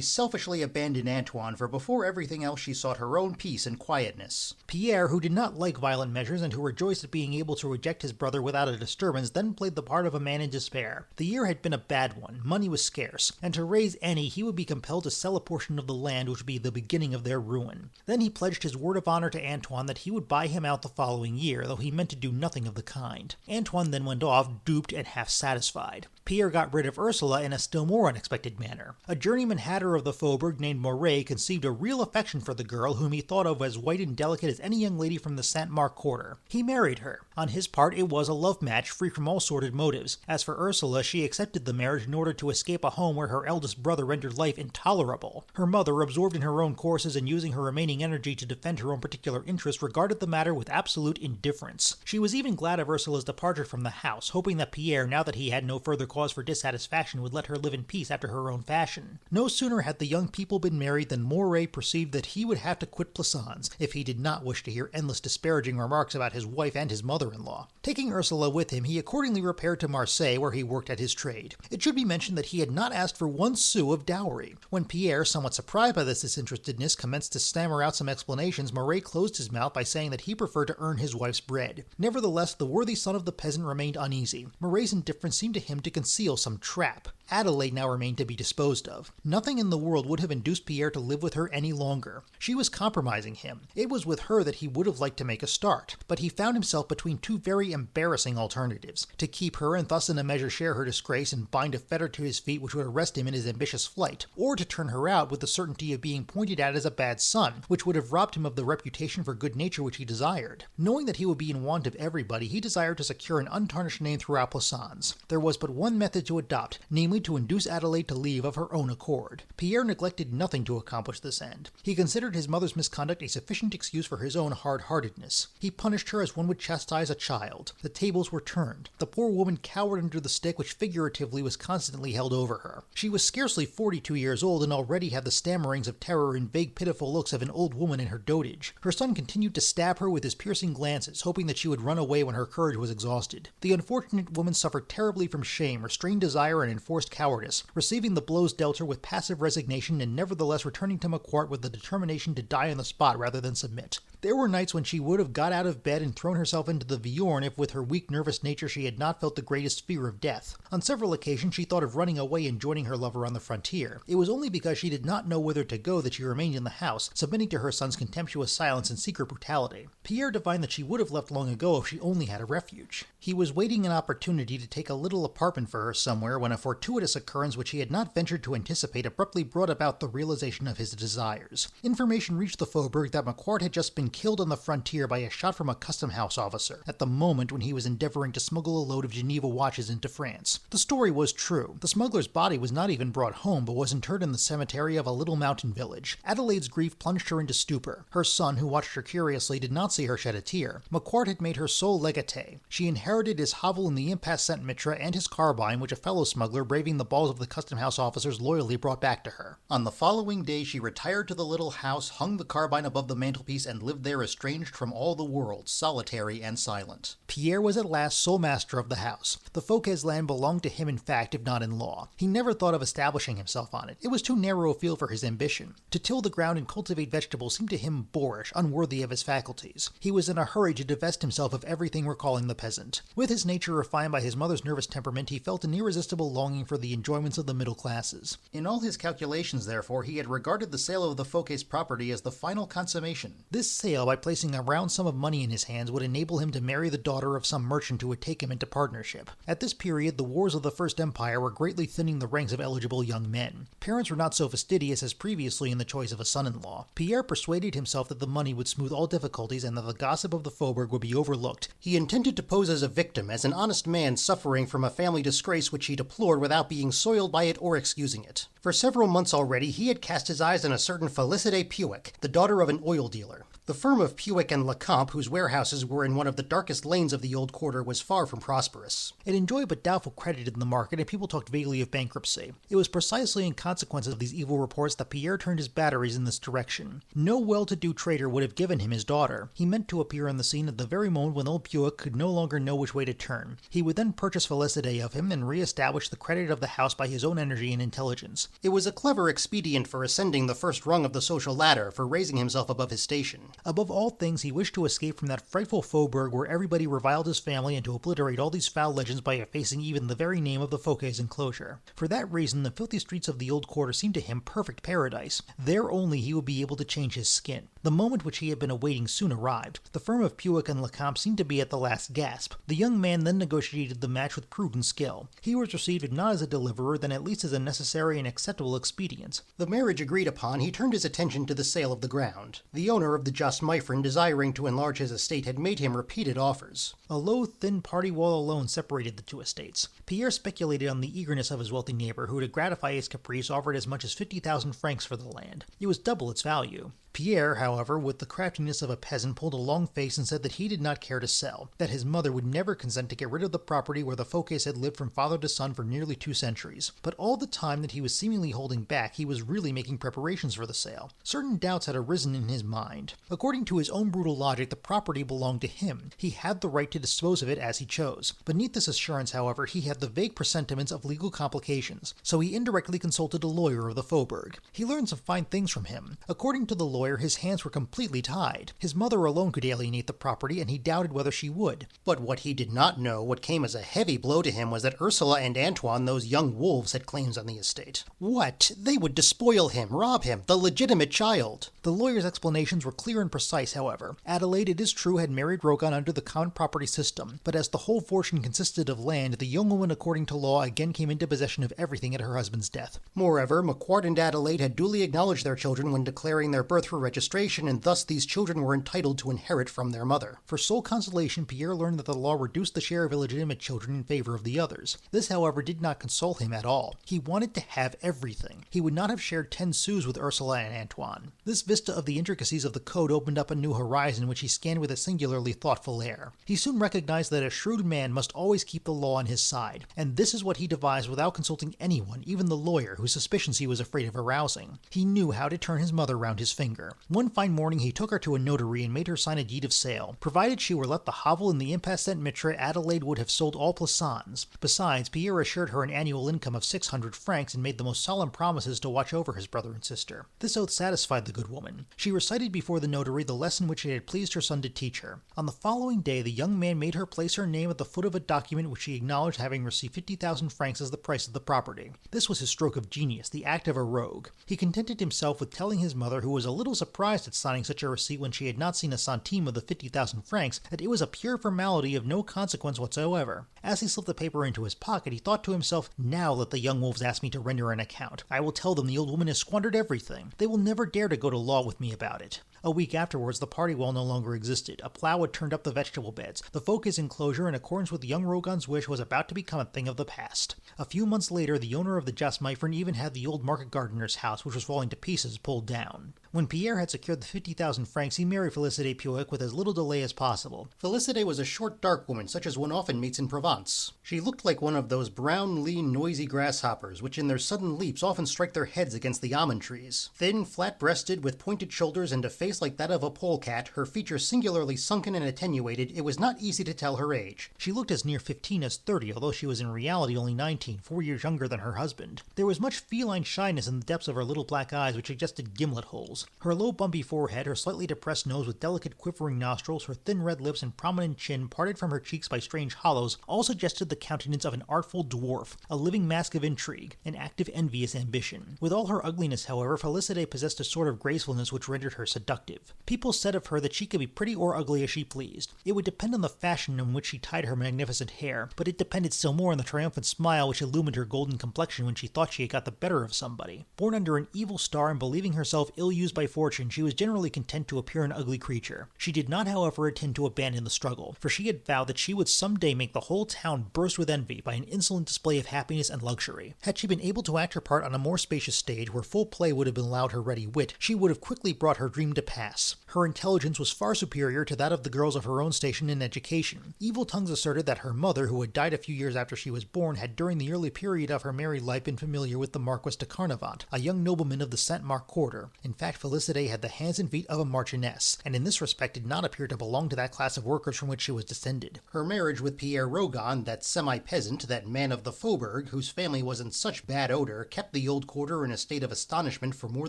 selfishly abandoned Antoine, for before everything else she sought her own peace and quietness. Pierre, who did not like violent measures and who rejoiced at being able to reject his brother without a disturbance, then played the part of a man in despair. The year had been a bad one, money was scarce, and to raise any he would be compelled to sell a portion of the land which would be the beginning of their ruin. Then he pledged his word of honor to Antoine that he would buy him out the following year, though he meant to do nothing of the kind. Antoine then went off, duped and half satisfied. Pierre got rid of Ursula in a still more unexpected manner. A journeyman hatter of the Faubourg named Moret conceived a real affection for the girl, whom he thought of as white and delicate as any young lady from the Saint-Marc quarter. He married her. On his part, it was a love match, free from all sordid motives. As for Ursula, she accepted the marriage in order to escape a home where her eldest brother rendered life intolerable. Her mother, absorbed in her own courses and using her remaining energy to defend her own particular interests, regarded the matter with absolute indifference. She was even glad of Ursula's departure from the house, hoping that Pierre, now that he had no further cause for dissatisfaction, would let her live in peace after her own fashion. No sooner had the young people been married than Moret perceived that he would have to quit Plassans if he did not wish to hear endless disparaging remarks about his wife and his mother-in-law. Taking Ursula with him, he accordingly repaired to Marseille, where he worked at his trade. It should be mentioned that he had not asked for 1 sou of dowry. When Pierre, somewhat surprised by this disinterestedness, commenced to stammer out some explanations, Moret closed his mouth by saying that he preferred to earn his wife's bread. Nevertheless, the worthy son of the peasant remained uneasy. Moret's indifference seemed to him to conceal some trap. Adelaide now remained to be disposed of. Nothing in the world would have induced Pierre to live with her any longer. She was compromising him. It was with her that he would have liked to make a start, but he found himself between 2 very embarrassing alternatives: to keep her and thus in a measure share her disgrace and bind a fetter to his feet which would arrest him in his ambitious flight, or to turn her out with the certainty of being pointed at as a bad son, which would have robbed him of the reputation for good nature which he desired. Knowing that he would be in want of everybody, he desired to secure an untarnished name throughout Plassans. There was but one method to adopt, namely to induce Adelaide to leave of her own accord. Pierre neglected nothing to accomplish this end. He considered his mother's misconduct a sufficient excuse for his own hard-heartedness. He punished her as one would chastise a child. The tables were turned. The poor woman cowered under the stick which figuratively was constantly held over her. She was scarcely 42 years old and already had the stammerings of terror and vague pitiful looks of an old woman in her dotage. Her son continued to stab her with his piercing glances, hoping that she would run away when her courage was exhausted. The unfortunate woman suffered terribly from shame, restrained desire, and enforced cowardice, receiving the blows dealt her with passive resignation and nevertheless returning to Macquart with the determination to die on the spot rather than submit. There were nights when she would have got out of bed and thrown herself into the Viorne if with her weak nervous nature she had not felt the greatest fear of death. On several occasions she thought of running away and joining her lover on the frontier. It was only because she did not know whither to go that she remained in the house, submitting to her son's contemptuous silence and secret brutality. Pierre divined that she would have left long ago if she only had a refuge. He was waiting an opportunity to take a little apartment for her somewhere when a fortuitous occurrence which he had not ventured to anticipate abruptly brought about the realization of his desires. Information reached the Faubourg that McQuart had just been killed on the frontier by a shot from a custom house officer, at the moment when he was endeavoring to smuggle a load of Geneva watches into France. The story was true. The smuggler's body was not even brought home, but was interred in the cemetery of a little mountain village. Adelaide's grief plunged her into stupor. Her son, who watched her curiously, did not see her shed a tear. McQuart had made her sole legatee. She inherited his hovel in the Impasse Saint-Mitre and his carbine, which a fellow smuggler, braving the balls of the custom house officers, loyally brought back to her. On the following day she retired to the little house, hung the carbine above the mantelpiece, and lived there estranged from all the world, solitary and silent. Pierre was at last sole master of the house. The Fouquet's land belonged to him in fact, if not in law. He never thought of establishing himself on it. It was too narrow a field for his ambition. To till the ground and cultivate vegetables seemed to him boorish, unworthy of his faculties. He was in a hurry to divest himself of everything recalling the peasant. With his nature refined by his mother's nervous temperament, he felt an irresistible longing for the enjoyments of the middle classes. In all his calculations, therefore, he had regarded the sale of the Fouquet's property as the final consummation. This sale, by placing a round sum of money in his hands, would enable him to marry the daughter of some merchant who would take him into partnership. At this period, the wars of the First Empire were greatly thinning the ranks of eligible young men. Parents were not so fastidious as previously in the choice of a son-in-law. Pierre persuaded himself that the money would smooth all difficulties and that the gossip of the Faubourg would be overlooked. He intended to pose as a victim, as an honest man suffering from a family disgrace which he deplored without being soiled by it or excusing it. For several months already he had cast his eyes on a certain Félicité Puic, the daughter of an oil dealer. The firm of Puic and Lecomte, whose warehouses were in one of the darkest lanes of the old quarter, was far from prosperous. It enjoyed but doubtful credit in the market, and people talked vaguely of bankruptcy. It was precisely in consequence of these evil reports that Pierre turned his batteries in this direction. No well-to-do trader would have given him his daughter. He meant to appear on the scene at the very moment when old Puic could no longer know which way to turn. He would then purchase Félicité of him and re-establish the credit of the house by his own energy and intelligence. It was a clever expedient for ascending the first rung of the social ladder, for raising himself above his station. Above all things, he wished to escape from that frightful Faubourg where everybody reviled his family, and to obliterate all these foul legends by effacing even the very name of the Fouquet's enclosure. For that reason, the filthy streets of the old quarter seemed to him perfect paradise. There only he would be able to change his skin. The moment which he had been awaiting soon arrived. The firm of Puic and Lecomte seemed to be at the last gasp. The young man then negotiated the match with prudent skill. He was received if not as a deliverer, then at least as a necessary and acceptable expedient. The marriage agreed upon, he turned his attention to the sale of the ground. The owner of the Just Mifron, desiring to enlarge his estate, had made him repeated offers. A low, thin party wall alone separated the two estates. Pierre speculated on the eagerness of his wealthy neighbor, who, to gratify his caprice, offered as much as 50,000 francs for the land. It was double its value. Pierre, however, with the craftiness of a peasant, pulled a long face and said that he did not care to sell, that his mother would never consent to get rid of the property where the Fouquets had lived from father to son for nearly 2 centuries. But all the time that he was seemingly holding back, he was really making preparations for the sale. Certain doubts had arisen in his mind. According to his own brutal logic, the property belonged to him. He had the right to dispose of it as he chose. Beneath this assurance, however, he had the vague presentiments of legal complications, so he indirectly consulted a lawyer of the Faubourg. He learned some fine things from him. According to the lawyer, his hands were completely tied. His mother alone could alienate the property, and he doubted whether she would. But what he did not know, what came as a heavy blow to him, was that Ursula and Antoine, those young wolves, had claims on the estate. What? They would despoil him, rob him, the legitimate child. The lawyer's explanations were clear and precise, however. Adelaide, it is true, had married Rougons under the common property system, but as the whole fortune consisted of land, the young woman, according to law, again came into possession of everything at her husband's death. Moreover, McQuart and Adelaide had duly acknowledged their children when declaring their birth for registration, and thus these children were entitled to inherit from their mother. For sole consolation, Pierre learned that the law reduced the share of illegitimate children in favor of the others. This, however, did not console him at all. He wanted to have everything. He would not have shared 10 sous with Ursula and Antoine. This vista of the intricacies of the code opened up a new horizon which he scanned with a singularly thoughtful air. He soon recognized that a shrewd man must always keep the law on his side, and this is what he devised without consulting anyone, even the lawyer, whose suspicions he was afraid of arousing. He knew how to turn his mother round his finger. One fine morning he took her to a notary and made her sign a deed of sale. Provided she were let the hovel in the Impasse Saint-Mitre, Adelaide would have sold all Plassans. Besides, Pierre assured her an annual income of 600 francs and made the most solemn promises to watch over his brother and sister. This oath satisfied the good woman. She recited before the notary the lesson which it had pleased her son to teach her. On the following day, the young man made her place her name at the foot of a document which she acknowledged having received 50,000 francs as the price of the property. This was his stroke of genius, the act of a rogue. He contented himself with telling his mother, who was a little little surprised at signing such a receipt when she had not seen a centime of the 50,000 francs, that it was a pure formality of no consequence whatsoever. As he slipped the paper into his pocket, he thought to himself, "Now that the young wolves ask me to render an account, I will tell them the old woman has squandered everything. They will never dare to go to law with me about it." A week afterwards, the party wall no longer existed. A plow had turned up the vegetable beds. The Focus enclosure, in accordance with young Rougons' wish, was about to become a thing of the past. A few months later, the owner of the Jasmifern even had the old market gardener's house, which was falling to pieces, pulled down. When Pierre had secured the 50,000 francs, he married Félicité Puech with as little delay as possible. Félicité was a short, dark woman, such as one often meets in Provence. She looked like one of those brown, lean, noisy grasshoppers, which in their sudden leaps often strike their heads against the almond trees. Thin, flat-breasted, with pointed shoulders and a face like that of a polecat, her features singularly sunken and attenuated, it was not easy to tell her age. She looked as near 15 as 30, although she was in reality only 19, 4 years younger than her husband. There was much feline shyness in the depths of her little black eyes, which suggested gimlet holes. Her low, bumpy forehead, her slightly depressed nose with delicate, quivering nostrils, her thin red lips and prominent chin, parted from her cheeks by strange hollows, all suggested the countenance of an artful dwarf, a living mask of intrigue, an active, envious ambition. With all her ugliness, however, Félicité possessed a sort of gracefulness which rendered her seductive. People said of her that she could be pretty or ugly as she pleased. It would depend on the fashion in which she tied her magnificent hair, but it depended still more on the triumphant smile which illumined her golden complexion when she thought she had got the better of somebody. Born under an evil star and believing herself ill-used by fortune, she was generally content to appear an ugly creature. She did not, however, intend to abandon the struggle, for she had vowed that she would someday make the whole town burst with envy by an insolent display of happiness and luxury. Had she been able to act her part on a more spacious stage, where full play would have been allowed her ready wit, she would have quickly brought her dream to pass. Her intelligence was far superior to that of the girls of her own station in education. Evil tongues asserted that her mother, who had died a few years after she was born, had during the early period of her married life been familiar with the Marquis de Carnavant, a young nobleman of the Saint-Marc quarter. In fact, Félicité had the hands and feet of a marchioness, and in this respect did not appear to belong to that class of workers from which she was descended. Her marriage with Pierre Rougon, that semi-peasant, that man of the Faubourg, whose family was in such bad odor, kept the old quarter in a state of astonishment for more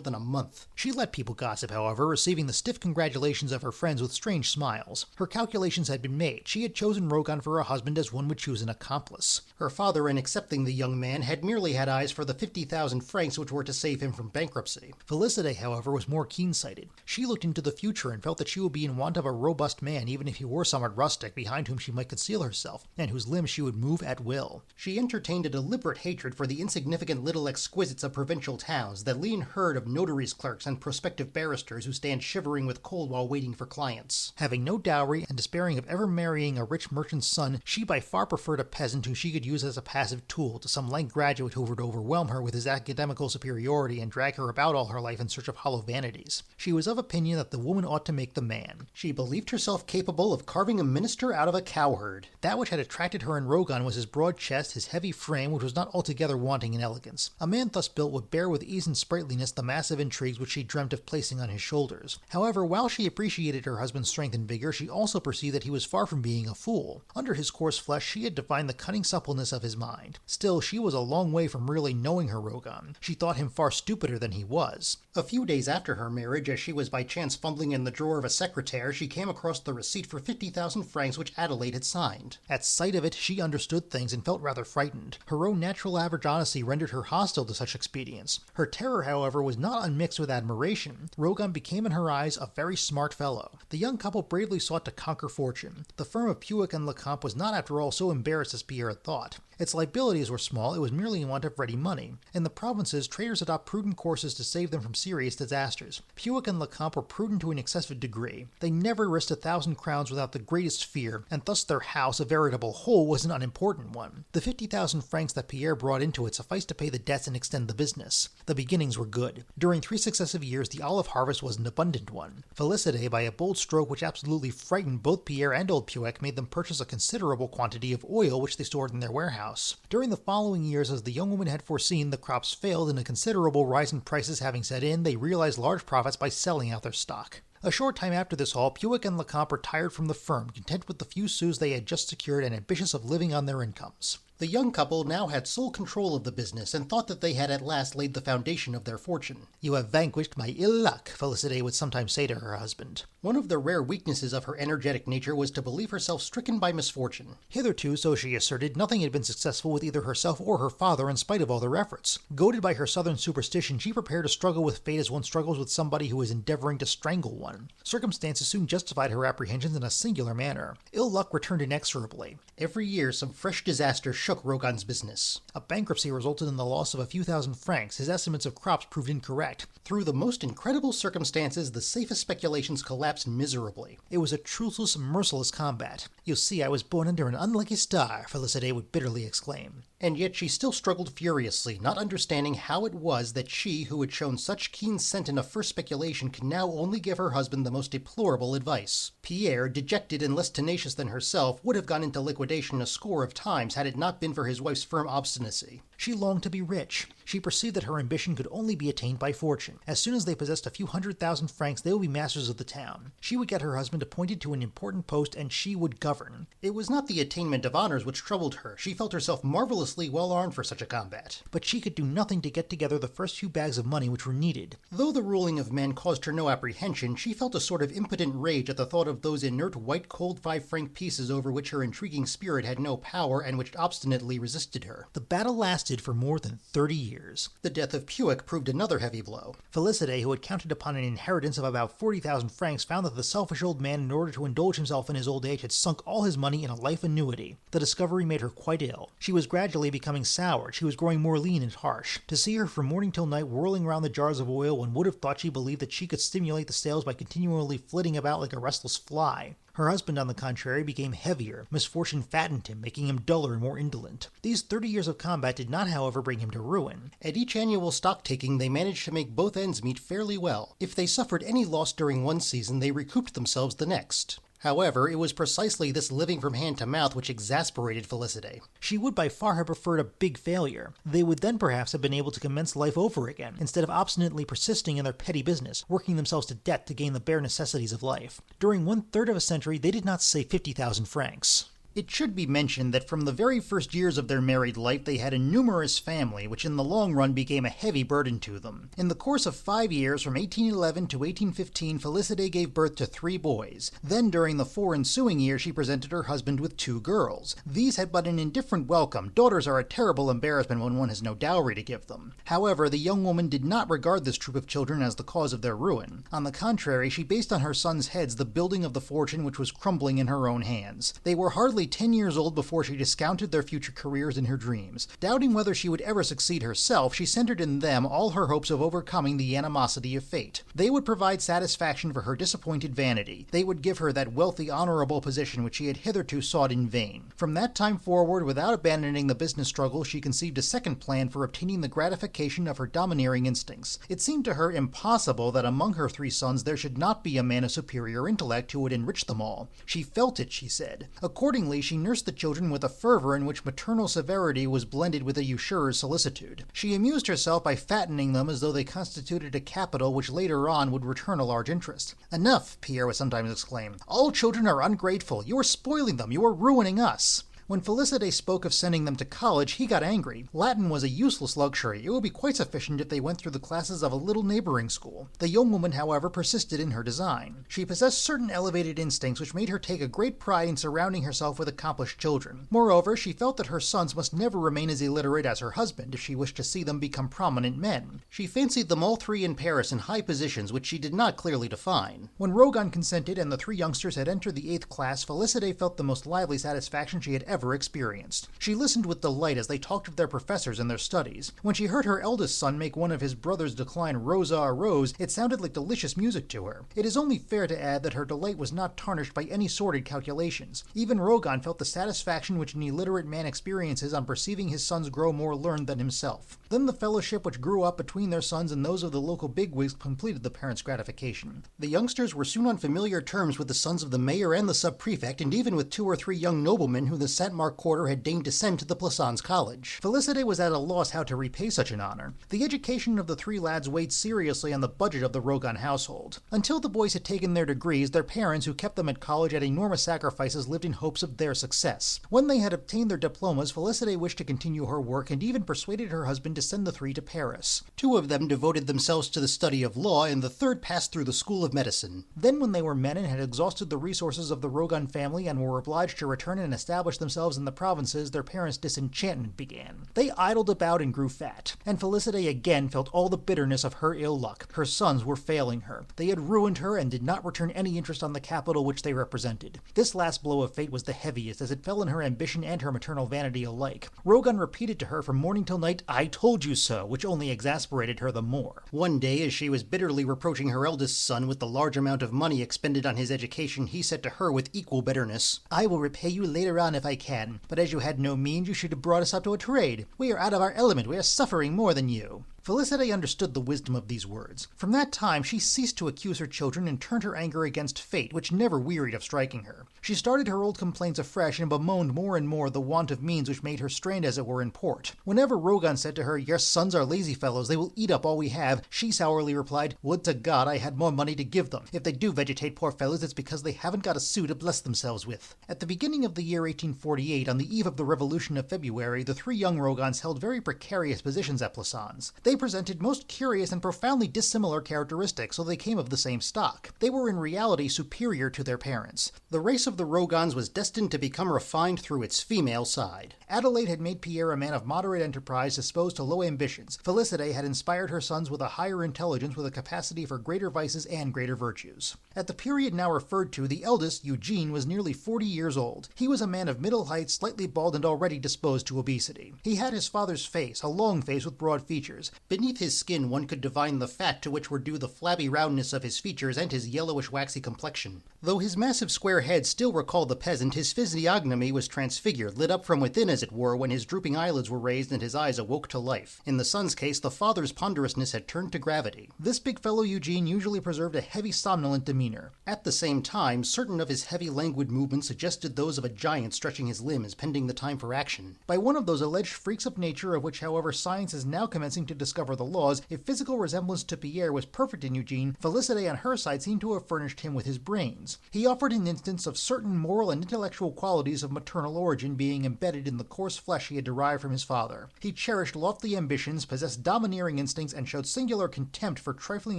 than a month. She let people gossip, however, receiving the stiff congratulations of her friends with strange smiles. Her calculations had been made. She had chosen Rougon for a husband as one would choose an accomplice. Her father, in accepting the young man, had merely had eyes for the 50,000 francs which were to save him from bankruptcy. Félicité, however, was more keen-sighted. She looked into the future and felt that she would be in want of a robust man, even if he were somewhat rustic, behind whom she might conceal herself, and whose limbs she would move at will. She entertained a deliberate hatred for the insignificant little exquisites of provincial towns, that lean herd of notaries' clerks and prospective barristers who stand shivering with cold while waiting for clients. Having no dowry, and despairing of ever marrying a rich merchant's son, she by far preferred a peasant whom she could use as a passive tool to some lank graduate who would overwhelm her with his academical superiority and drag her about all her life in search of hollow vanities. She was of opinion that the woman ought to make the man. She believed herself capable of carving a minister out of a cowherd. That which had attracted her in Rougon was his broad chest, his heavy frame, which was not altogether wanting in elegance. A man thus built would bear with ease and sprightliness the massive intrigues which she dreamt of placing on his shoulders. However, while she appreciated her husband's strength and vigor, she also perceived that he was far from being a fool. Under his coarse flesh she had divined the cunning suppleness of his mind. Still, she was a long way from really knowing her Rougon. She thought him far stupider than he was. A few days after her marriage, as she was by chance fumbling in the drawer of a secretaire, she came across the receipt for 50,000 francs which Adelaide had signed. At sight of it, she understood things and felt rather frightened. Her own natural average honesty rendered her hostile to such expedients. Her terror, however, was not unmixed with admiration. Rougon became in her eyes a very smart fellow. The young couple bravely sought to conquer fortune. The firm of Puech and Lecomte was not after all so embarrassed as Pierre had thought. Its liabilities were small, it was merely in want of ready money. In the provinces, traders adopt prudent courses to save them from serious disasters. Puech and Lecomte were prudent to an excessive degree. They never risked 1,000 crowns without the greatest fear, and thus their house, a veritable hole, was an unimportant one. The 50,000 francs that Pierre brought into it sufficed to pay the debts and extend the business. The beginnings were good. During 3 successive years, the olive harvest was an abundant one. Félicité, by a bold stroke which absolutely frightened both Pierre and old Puech, made them purchase a considerable quantity of oil which they stored in their warehouse. During the following years, as the young woman had foreseen, the crops failed, and a considerable rise in prices having set in, they realized large profits by selling out their stock. A short time after this haul, Puech and Lecomte retired from the firm, content with the few sous they had just secured and ambitious of living on their incomes. The young couple now had sole control of the business and thought that they had at last laid the foundation of their fortune. "You have vanquished my ill luck," Felicity would sometimes say to her husband. One of the rare weaknesses of her energetic nature was to believe herself stricken by misfortune. Hitherto, so she asserted, nothing had been successful with either herself or her father in spite of all their efforts. Goaded by her southern superstition, she prepared to struggle with fate as one struggles with somebody who is endeavoring to strangle one. Circumstances soon justified her apprehensions in a singular manner. Ill luck returned inexorably. Every year some fresh disaster shook Rougons' business. A bankruptcy resulted in the loss of a few thousand francs. His estimates of crops proved incorrect. Through the most incredible circumstances, the safest speculations collapsed miserably. It was a truthless, merciless combat. "You see, I was born under an unlucky star," Felicity would bitterly exclaim. And yet she still struggled furiously, not understanding how it was that she, who had shown such keen scent in a first speculation, could now only give her husband the most deplorable advice. Pierre, dejected and less tenacious than herself, would have gone into liquidation a score of times had it not been for his wife's firm obstinacy. She longed to be rich. She perceived that her ambition could only be attained by fortune. As soon as they possessed a few 100,000 francs, they would be masters of the town. She would get her husband appointed to an important post, and she would govern. It was not the attainment of honors which troubled her. She felt herself marvelously well armed for such a combat. But she could do nothing to get together the first few bags of money which were needed. Though the ruling of men caused her no apprehension, she felt a sort of impotent rage at the thought of those inert white cold 5-franc pieces over which her intriguing spirit had no power and which obstinately resisted her. The battle lasted for more than 30 years. The death of Puic proved another heavy blow. Felicity, who had counted upon an inheritance of about 40,000 francs, found that the selfish old man, in order to indulge himself in his old age, had sunk all his money in a life annuity. The discovery made her quite ill. She was gradually becoming soured. She was growing more lean and harsh. To see her from morning till night whirling round the jars of oil, one would have thought she believed that she could stimulate the sales by continually flitting about like a restless fly. Her husband, on the contrary, became heavier. Misfortune fattened him, making him duller and more indolent. These 30 years of combat did not, however, bring him to ruin. At each annual stock-taking, they managed to make both ends meet fairly well. If they suffered any loss during one season, they recouped themselves the next. However, it was precisely this living from hand to mouth which exasperated Felicity. She would by far have preferred a big failure. They would then perhaps have been able to commence life over again, instead of obstinately persisting in their petty business, working themselves to death to gain the bare necessities of life. During 1/3 of a century, they did not save 50,000 francs. It should be mentioned that from the very first years of their married life they had a numerous family, which in the long run became a heavy burden to them. In the course of 5 years, from 1811 to 1815, Felicity gave birth to 3 boys. Then during the 4 ensuing years she presented her husband with 2 girls. These had but an indifferent welcome. Daughters are a terrible embarrassment when one has no dowry to give them. However, the young woman did not regard this troop of children as the cause of their ruin. On the contrary, she based on her sons' heads the building of the fortune which was crumbling in her own hands. They were hardly 10 years old before she discounted their future careers in her dreams. Doubting whether she would ever succeed herself, she centered in them all her hopes of overcoming the animosity of fate. They would provide satisfaction for her disappointed vanity. They would give her that wealthy, honorable position which she had hitherto sought in vain. From that time forward, without abandoning the business struggle, she conceived a second plan for obtaining the gratification of her domineering instincts. It seemed to her impossible that among her 3 sons there should not be a man of superior intellect who would enrich them all. She felt it, she said. Accordingly, she nursed the children with a fervor in which maternal severity was blended with a usurer's solicitude. She amused herself by fattening them as though they constituted a capital which later on would return a large interest. "Enough," Pierre would sometimes exclaim. "All children are ungrateful. You are spoiling them. You are ruining us." When Felicity spoke of sending them to college, he got angry. Latin was a useless luxury. It would be quite sufficient if they went through the classes of a little neighboring school. The young woman, however, persisted in her design. She possessed certain elevated instincts which made her take a great pride in surrounding herself with accomplished children. Moreover, she felt that her sons must never remain as illiterate as her husband if she wished to see them become prominent men. She fancied them all 3 in Paris in high positions which she did not clearly define. When Rougons consented and the 3 youngsters had entered the 8th class, Felicity felt the most lively satisfaction she had ever experienced. She listened with delight as they talked of their professors and their studies. When she heard her eldest son make one of his brothers decline Rosa a rose, it sounded like delicious music to her. It is only fair to add that her delight was not tarnished by any sordid calculations. Even Rougons felt the satisfaction which an illiterate man experiences on perceiving his sons grow more learned than himself. Then the fellowship which grew up between their sons and those of the local bigwigs completed the parents' gratification. The youngsters were soon on familiar terms with the sons of the mayor and the sub-prefect, and even with 2 or 3 young noblemen who the Saint-Marc quarter had deigned to send to the Plassans college. Félicité was at a loss how to repay such an honor. The education of the 3 lads weighed seriously on the budget of the Rougons household. Until the boys had taken their degrees, their parents, who kept them at college at enormous sacrifices, lived in hopes of their success. When they had obtained their diplomas, Félicité wished to continue her work and even persuaded her husband to send the 3 to Paris. 2 of them devoted themselves to the study of law, and the 3rd passed through the school of medicine. Then, when they were men and had exhausted the resources of the Rougon family and were obliged to return and establish themselves in the provinces, their parents' disenchantment began. They idled about and grew fat, and Félicité again felt all the bitterness of her ill luck. Her sons were failing her. They had ruined her and did not return any interest on the capital which they represented. This last blow of fate was the heaviest, as it fell on her ambition and her maternal vanity alike. Rougon repeated to her from morning till night, "I told you so," which only exasperated her the more. One day, as she was bitterly reproaching her eldest son with the large amount of money expended on his education, he said to her with equal bitterness, "I will repay you later on if I can, but as you had no means, you should have brought us up to a trade. We are out of our element, we are suffering more than you." Félicité understood the wisdom of these words. From that time, she ceased to accuse her children and turned her anger against fate, which never wearied of striking her. She started her old complaints afresh and bemoaned more and more the want of means which made her strained as it were in port. Whenever Rougon said to her, "Your sons are lazy fellows, they will eat up all we have," she sourly replied, "Would to God I had more money to give them. If they do vegetate, poor fellows, it's because they haven't got a sou to bless themselves with." At the beginning of the year 1848, on the eve of the Revolution of February, the 3 young Rougons held very precarious positions at Plassans. They presented most curious and profoundly dissimilar characteristics, though they came of the same stock. They were in reality superior to their parents. The race of the Rougons was destined to become refined through its female side. Adelaide had made Pierre a man of moderate enterprise disposed to low ambitions. Félicité had inspired her sons with a higher intelligence with a capacity for greater vices and greater virtues. At the period now referred to, the eldest, Eugene, was nearly 40 years old. He was a man of middle height, slightly bald, and already disposed to obesity. He had his father's face, a long face with broad features. Beneath his skin one could divine the fat to which were due the flabby roundness of his features and his yellowish waxy complexion. Though his massive square head still recalled the peasant, his physiognomy was transfigured, lit up from within as it were, when his drooping eyelids were raised and his eyes awoke to life. In the son's case, the father's ponderousness had turned to gravity. This big fellow Eugene usually preserved a heavy somnolent demeanor. At the same time, certain of his heavy languid movements suggested those of a giant stretching his limbs, pending the time for action. By one of those alleged freaks of nature of which, however, science is now commencing to discover the laws, if physical resemblance to Pierre was perfect in Eugene, Félicité on her side seemed to have furnished him with his brains. He offered an instance of certain moral and intellectual qualities of maternal origin being embedded in the coarse flesh he had derived from his father. He cherished lofty ambitions, possessed domineering instincts, and showed singular contempt for trifling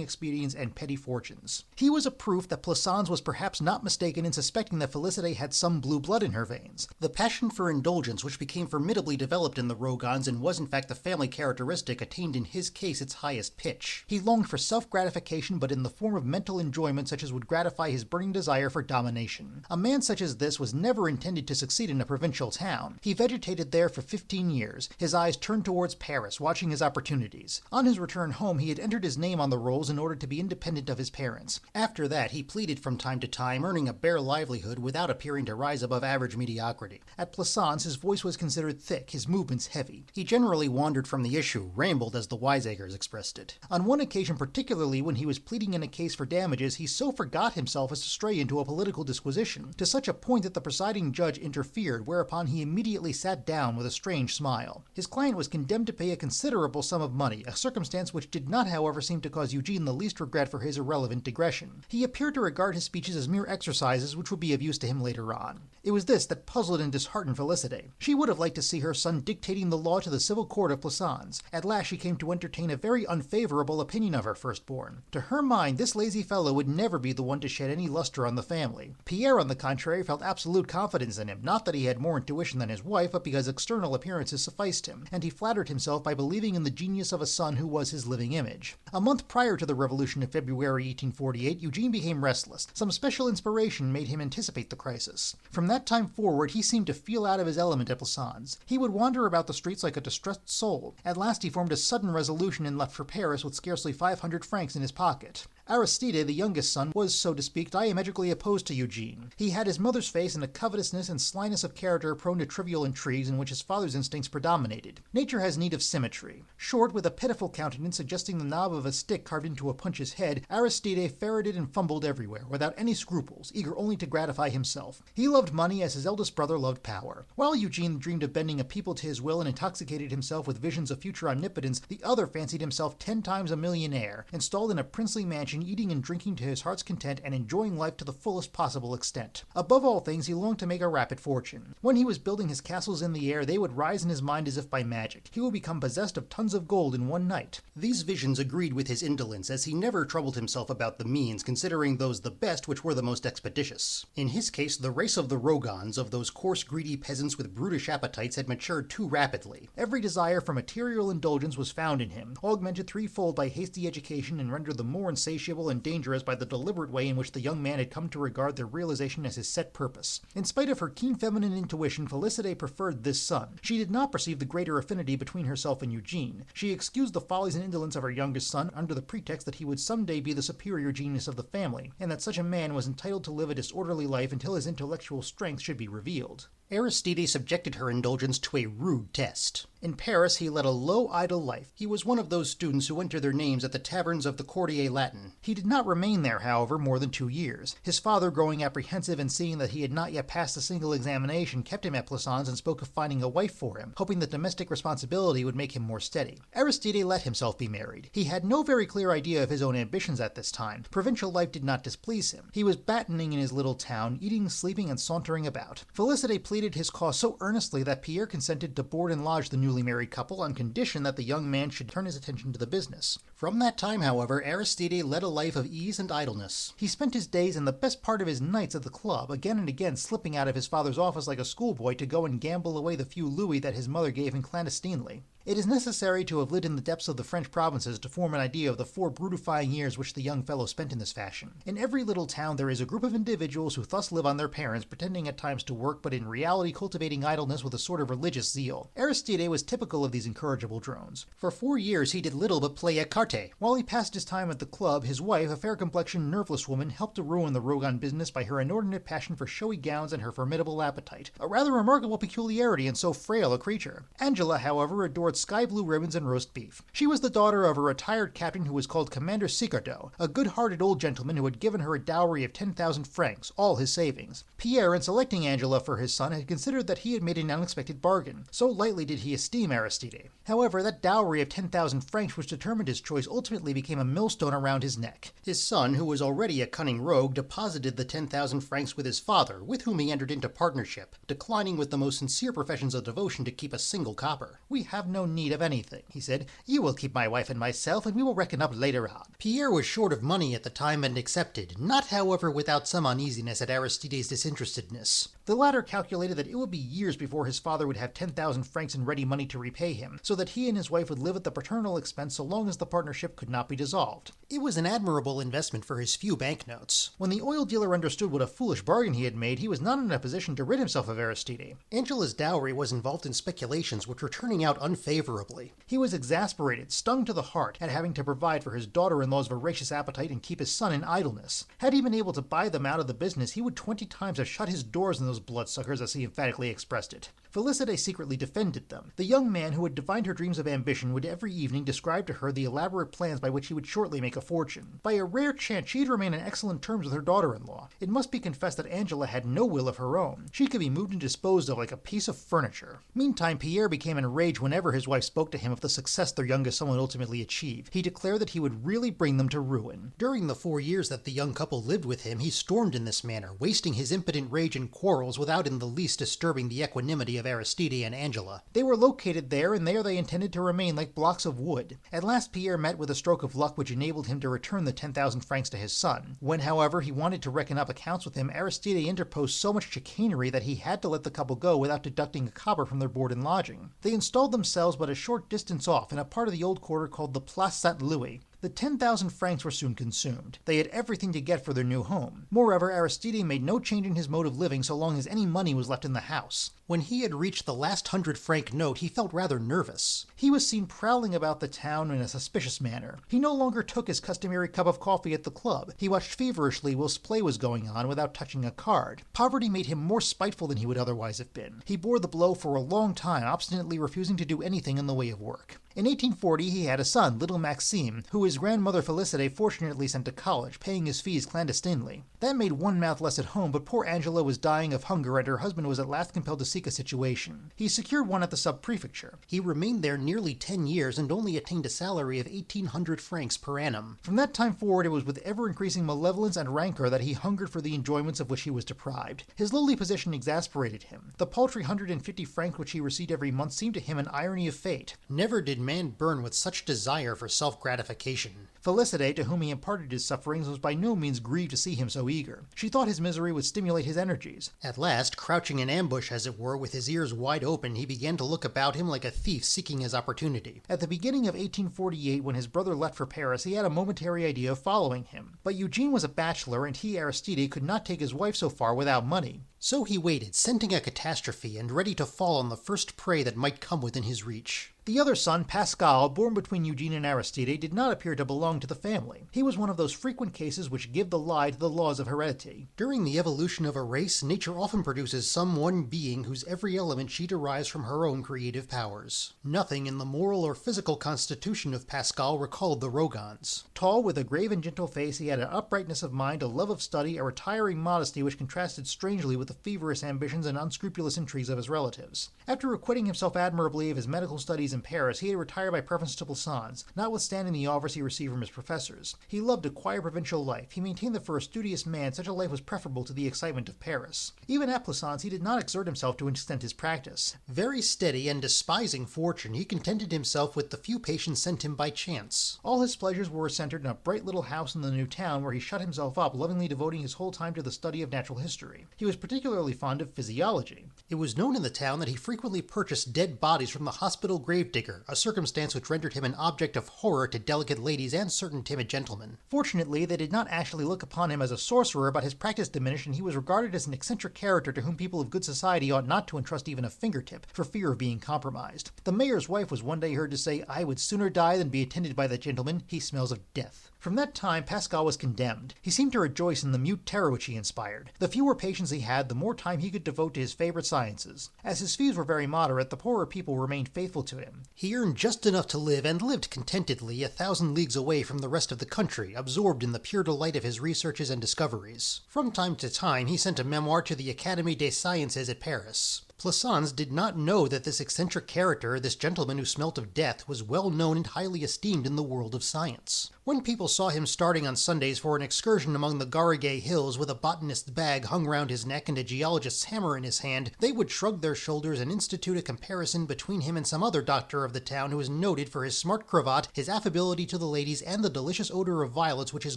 expedients and petty fortunes. He was a proof that Plassans was perhaps not mistaken in suspecting that Félicité had some blue blood in her veins. The passion for indulgence, which became formidably developed in the Rougons and was in fact the family characteristic, attained in his case its highest pitch. He longed for self-gratification, but in the form of mental enjoyment such as would gratify his burning desire for domination. A man such as this was never intended to succeed in a provincial town. He vegetated there for 15 years, his eyes turned towards Paris, watching his opportunities. On his return home, he had entered his name on the rolls in order to be independent of his parents. After that, he pleaded from time to time, earning a bare livelihood without appearing to rise above average mediocrity. At Plassans, his voice was considered thick, his movements heavy. He generally wandered from the issue, rambled as the wiseacres expressed it. On one occasion particularly, when he was pleading in a case for damages, he so forgot himself as to stray into a political disquisition, to such a point that the presiding judge interfered, whereupon he immediately sat down with a strange smile. His client was condemned to pay a considerable sum of money, a circumstance which did not, however, seem to cause Eugene the least regret for his irrelevant digression. He appeared to regard his speeches as mere exercises which would be of use to him later on. It was this that puzzled and disheartened Félicité. She would have liked to see her son dictating the law to the civil court of Plassans. At last she came to entertain a very unfavorable opinion of her firstborn. To her mind, this lazy fellow would never be the one to shed any luster on the family. Pierre, on the contrary, felt absolute confidence in him, not that he had more intuition than his wife, but because external appearances sufficed him, and he flattered himself by believing in the genius of a son who was his living image. A month prior to the Revolution of February 1848, Eugene became restless. Some special inspiration made him anticipate the crisis. From that time forward, he seemed to feel out of his element at Plassans. He would wander about the streets like a distressed soul. At last he formed a sudden resolution and left for Paris with scarcely 500 francs in his pocket. Aristide, the youngest son, was, so to speak, diametrically opposed to Eugene. He had his mother's face and a covetousness and slyness of character prone to trivial intrigues in which his father's instincts predominated. Nature has need of symmetry. Short, with a pitiful countenance suggesting the knob of a stick carved into a punch's head, Aristide ferreted and fumbled everywhere, without any scruples, eager only to gratify himself. He loved money as his eldest brother loved power. While Eugene dreamed of bending a people to his will and intoxicated himself with visions of future omnipotence, the other fancied himself 10 times a millionaire, installed in a princely mansion, eating and drinking to his heart's content and enjoying life to the fullest possible extent. Above all things, he longed to make a rapid fortune. When he was building his castles in the air, they would rise in his mind as if by magic. He would become possessed of tons of gold in one night. These visions agreed with his indolence, as he never troubled himself about the means, considering those the best which were the most expeditious. In his case, the race of the Rougons, of those coarse, greedy peasants with brutish appetites, had matured too rapidly. Every desire for material indulgence was found in him, augmented threefold by hasty education and rendered the more insatiable and dangerous by the deliberate way in which the young man had come to regard their realization as his set purpose. In spite of her keen feminine intuition, Félicité preferred this son. She did not perceive the greater affinity between herself and Eugene. She excused the follies and indolence of her youngest son under the pretext that he would someday be the superior genius of the family, and that such a man was entitled to live a disorderly life until his intellectual strength should be revealed. Aristide subjected her indulgence to a rude test. In Paris, he led a low, idle life. He was one of those students who enter their names at the taverns of the Quartier Latin. He did not remain there, however, more than 2 years. His father, growing apprehensive and seeing that he had not yet passed a single examination, kept him at Plassans and spoke of finding a wife for him, hoping that domestic responsibility would make him more steady. Aristide let himself be married. He had no very clear idea of his own ambitions at this time. Provincial life did not displease him. He was battening in his little town, eating, sleeping, and sauntering about. Félicité pleaded his cause so earnestly that Pierre consented to board and lodge the newly married couple on condition that the young man should turn his attention to the business. From that time, however, Aristide led a life of ease and idleness. He spent his days and the best part of his nights at the club, again and again slipping out of his father's office like a schoolboy to go and gamble away the few louis that his mother gave him clandestinely. It is necessary to have lived in the depths of the French provinces to form an idea of the 4 brutifying years which the young fellow spent in this fashion. In every little town there is a group of individuals who thus live on their parents, pretending at times to work, but in reality cultivating idleness with a sort of religious zeal. Aristide was typical of these incorrigible drones. For 4 years he did little but play écarté. While he passed his time at the club, his wife, a fair-complexioned, nerveless woman, helped to ruin the Rougon business by her inordinate passion for showy gowns and her formidable appetite. A rather remarkable peculiarity in so frail a creature. Angela, however, adored sky-blue ribbons and roast beef. She was the daughter of a retired captain who was called Commander Sicardo, a good-hearted old gentleman who had given her a dowry of 10,000 francs, all his savings. Pierre, in selecting Angela for his son, had considered that he had made an unexpected bargain. So lightly did he esteem Aristide. However, that dowry of 10,000 francs which determined his choice ultimately became a millstone around his neck. His son, who was already a cunning rogue, deposited the 10,000 francs with his father, with whom he entered into partnership, declining with the most sincere professions of devotion to keep a single copper. "We have no need of anything," he said. "You will keep my wife and myself, and we will reckon up later on." Pierre was short of money at the time and accepted, not however without some uneasiness at Aristide's disinterestedness. The latter calculated that it would be years before his father would have 10,000 francs in ready money to repay him, so that he and his wife would live at the paternal expense so long as the partnership could not be dissolved. It was an admirable investment for his few banknotes. When the oil dealer understood what a foolish bargain he had made, he was not in a position to rid himself of Aristide. Angela's dowry was involved in speculations which were turning out unfavorably. He was exasperated, stung to the heart, at having to provide for his daughter-in-law's voracious appetite and keep his son in idleness. Had he been able to buy them out of the business, he would 20 times have shut his doors on those bloodsuckers, as he emphatically expressed it. Félicité secretly defended them. The young man who had divined her dreams of ambition would every evening describe to her the elaborate plans by which he would shortly make a fortune. By a rare chance, she had remained on excellent terms with her daughter-in-law. It must be confessed that Angela had no will of her own. She could be moved and disposed of like a piece of furniture. Meantime, Pierre became enraged whenever his wife spoke to him of the success their youngest son would ultimately achieve. He declared that he would really bring them to ruin. During the 4 years that the young couple lived with him, he stormed in this manner, wasting his impotent rage in quarrels without in the least disturbing the equanimity of Aristide and Angela. They were located there, and there they intended to remain like blocks of wood. At last Pierre met with a stroke of luck which enabled him to return the 10,000 francs to his son. When, however, he wanted to reckon up accounts with him, Aristide interposed so much chicanery that he had to let the couple go without deducting a copper from their board and lodging. They installed themselves but a short distance off in a part of the old quarter called the Place Saint-Louis. The 10,000 francs were soon consumed. They had everything to get for their new home. Moreover, Aristide made no change in his mode of living so long as any money was left in the house. When he had reached the last 100-franc note, he felt rather nervous. He was seen prowling about the town in a suspicious manner. He no longer took his customary cup of coffee at the club. He watched feverishly whilst play was going on without touching a card. Poverty made him more spiteful than he would otherwise have been. He bore the blow for a long time, obstinately refusing to do anything in the way of work. In 1840, he had a son, little Maxime, who his grandmother Félicité fortunately sent to college, paying his fees clandestinely. That made one mouth less at home, but poor Angela was dying of hunger and her husband was at last compelled to seek a situation. He secured one at the sub-prefecture. He remained there nearly 10 years and only attained a salary of 1,800 francs per annum. From that time forward, it was with ever-increasing malevolence and rancor that he hungered for the enjoyments of which he was deprived. His lowly position exasperated him. The paltry 150 francs which he received every month seemed to him an irony of fate. Never did man burn with such desire for self-gratification. Félicité, to whom he imparted his sufferings, was by no means grieved to see him so eager. She thought his misery would stimulate his energies. At last, crouching in ambush as it were, with his ears wide open, he began to look about him like a thief seeking his opportunity. At the beginning of 1848, when his brother left for Paris, he had a momentary idea of following him. But Eugene was a bachelor, and he, Aristide, could not take his wife so far without money. So he waited, scenting a catastrophe and ready to fall on the first prey that might come within his reach. The other son, Pascal, born between Eugene and Aristide, did not appear to belong to the family. He was one of those frequent cases which give the lie to the laws of heredity. During the evolution of a race, nature often produces some one being whose every element she derives from her own creative powers. Nothing in the moral or physical constitution of Pascal recalled the Rougons. Tall, with a grave and gentle face, he had an uprightness of mind, a love of study, a retiring modesty which contrasted strangely with the feverish ambitions and unscrupulous intrigues of his relatives. After acquitting himself admirably of his medical studies in Paris, he had retired by preference to Plassans, notwithstanding the offers he received from his professors. He loved a quiet provincial life. He maintained that for a studious man, such a life was preferable to the excitement of Paris. Even at Plassans, he did not exert himself to extend his practice. Very steady and despising fortune, he contented himself with the few patients sent him by chance. All his pleasures were centered in a bright little house in the new town where he shut himself up, lovingly devoting his whole time to the study of natural history. He was particularly fond of physiology. It was known in the town that he frequently purchased dead bodies from the hospital gravedigger, a circumstance which rendered him an object of horror to delicate ladies and certain timid gentlemen. Fortunately, they did not actually look upon him as a sorcerer, but his practice diminished and he was regarded as an eccentric character to whom people of good society ought not to entrust even a fingertip, for fear of being compromised. The mayor's wife was one day heard to say, "I would sooner die than be attended by that gentleman. He smells of death." From that time, Pascal was condemned. He seemed to rejoice in the mute terror which he inspired. The fewer patients he had, the more time he could devote to his favorite sciences. As his fees were very moderate, the poorer people remained faithful to him. He earned just enough to live, and lived contentedly 1,000 leagues away from the rest of the country, absorbed in the pure delight of his researches and discoveries. From time to time, he sent a memoir to the Académie des Sciences at Paris. Plassans did not know that this eccentric character, this gentleman who smelt of death, was well known and highly esteemed in the world of science. When people saw him starting on Sundays for an excursion among the Garrigues hills with a botanist's bag hung round his neck and a geologist's hammer in his hand, they would shrug their shoulders and institute a comparison between him and some other doctor of the town who was noted for his smart cravat, his affability to the ladies, and the delicious odor of violets which his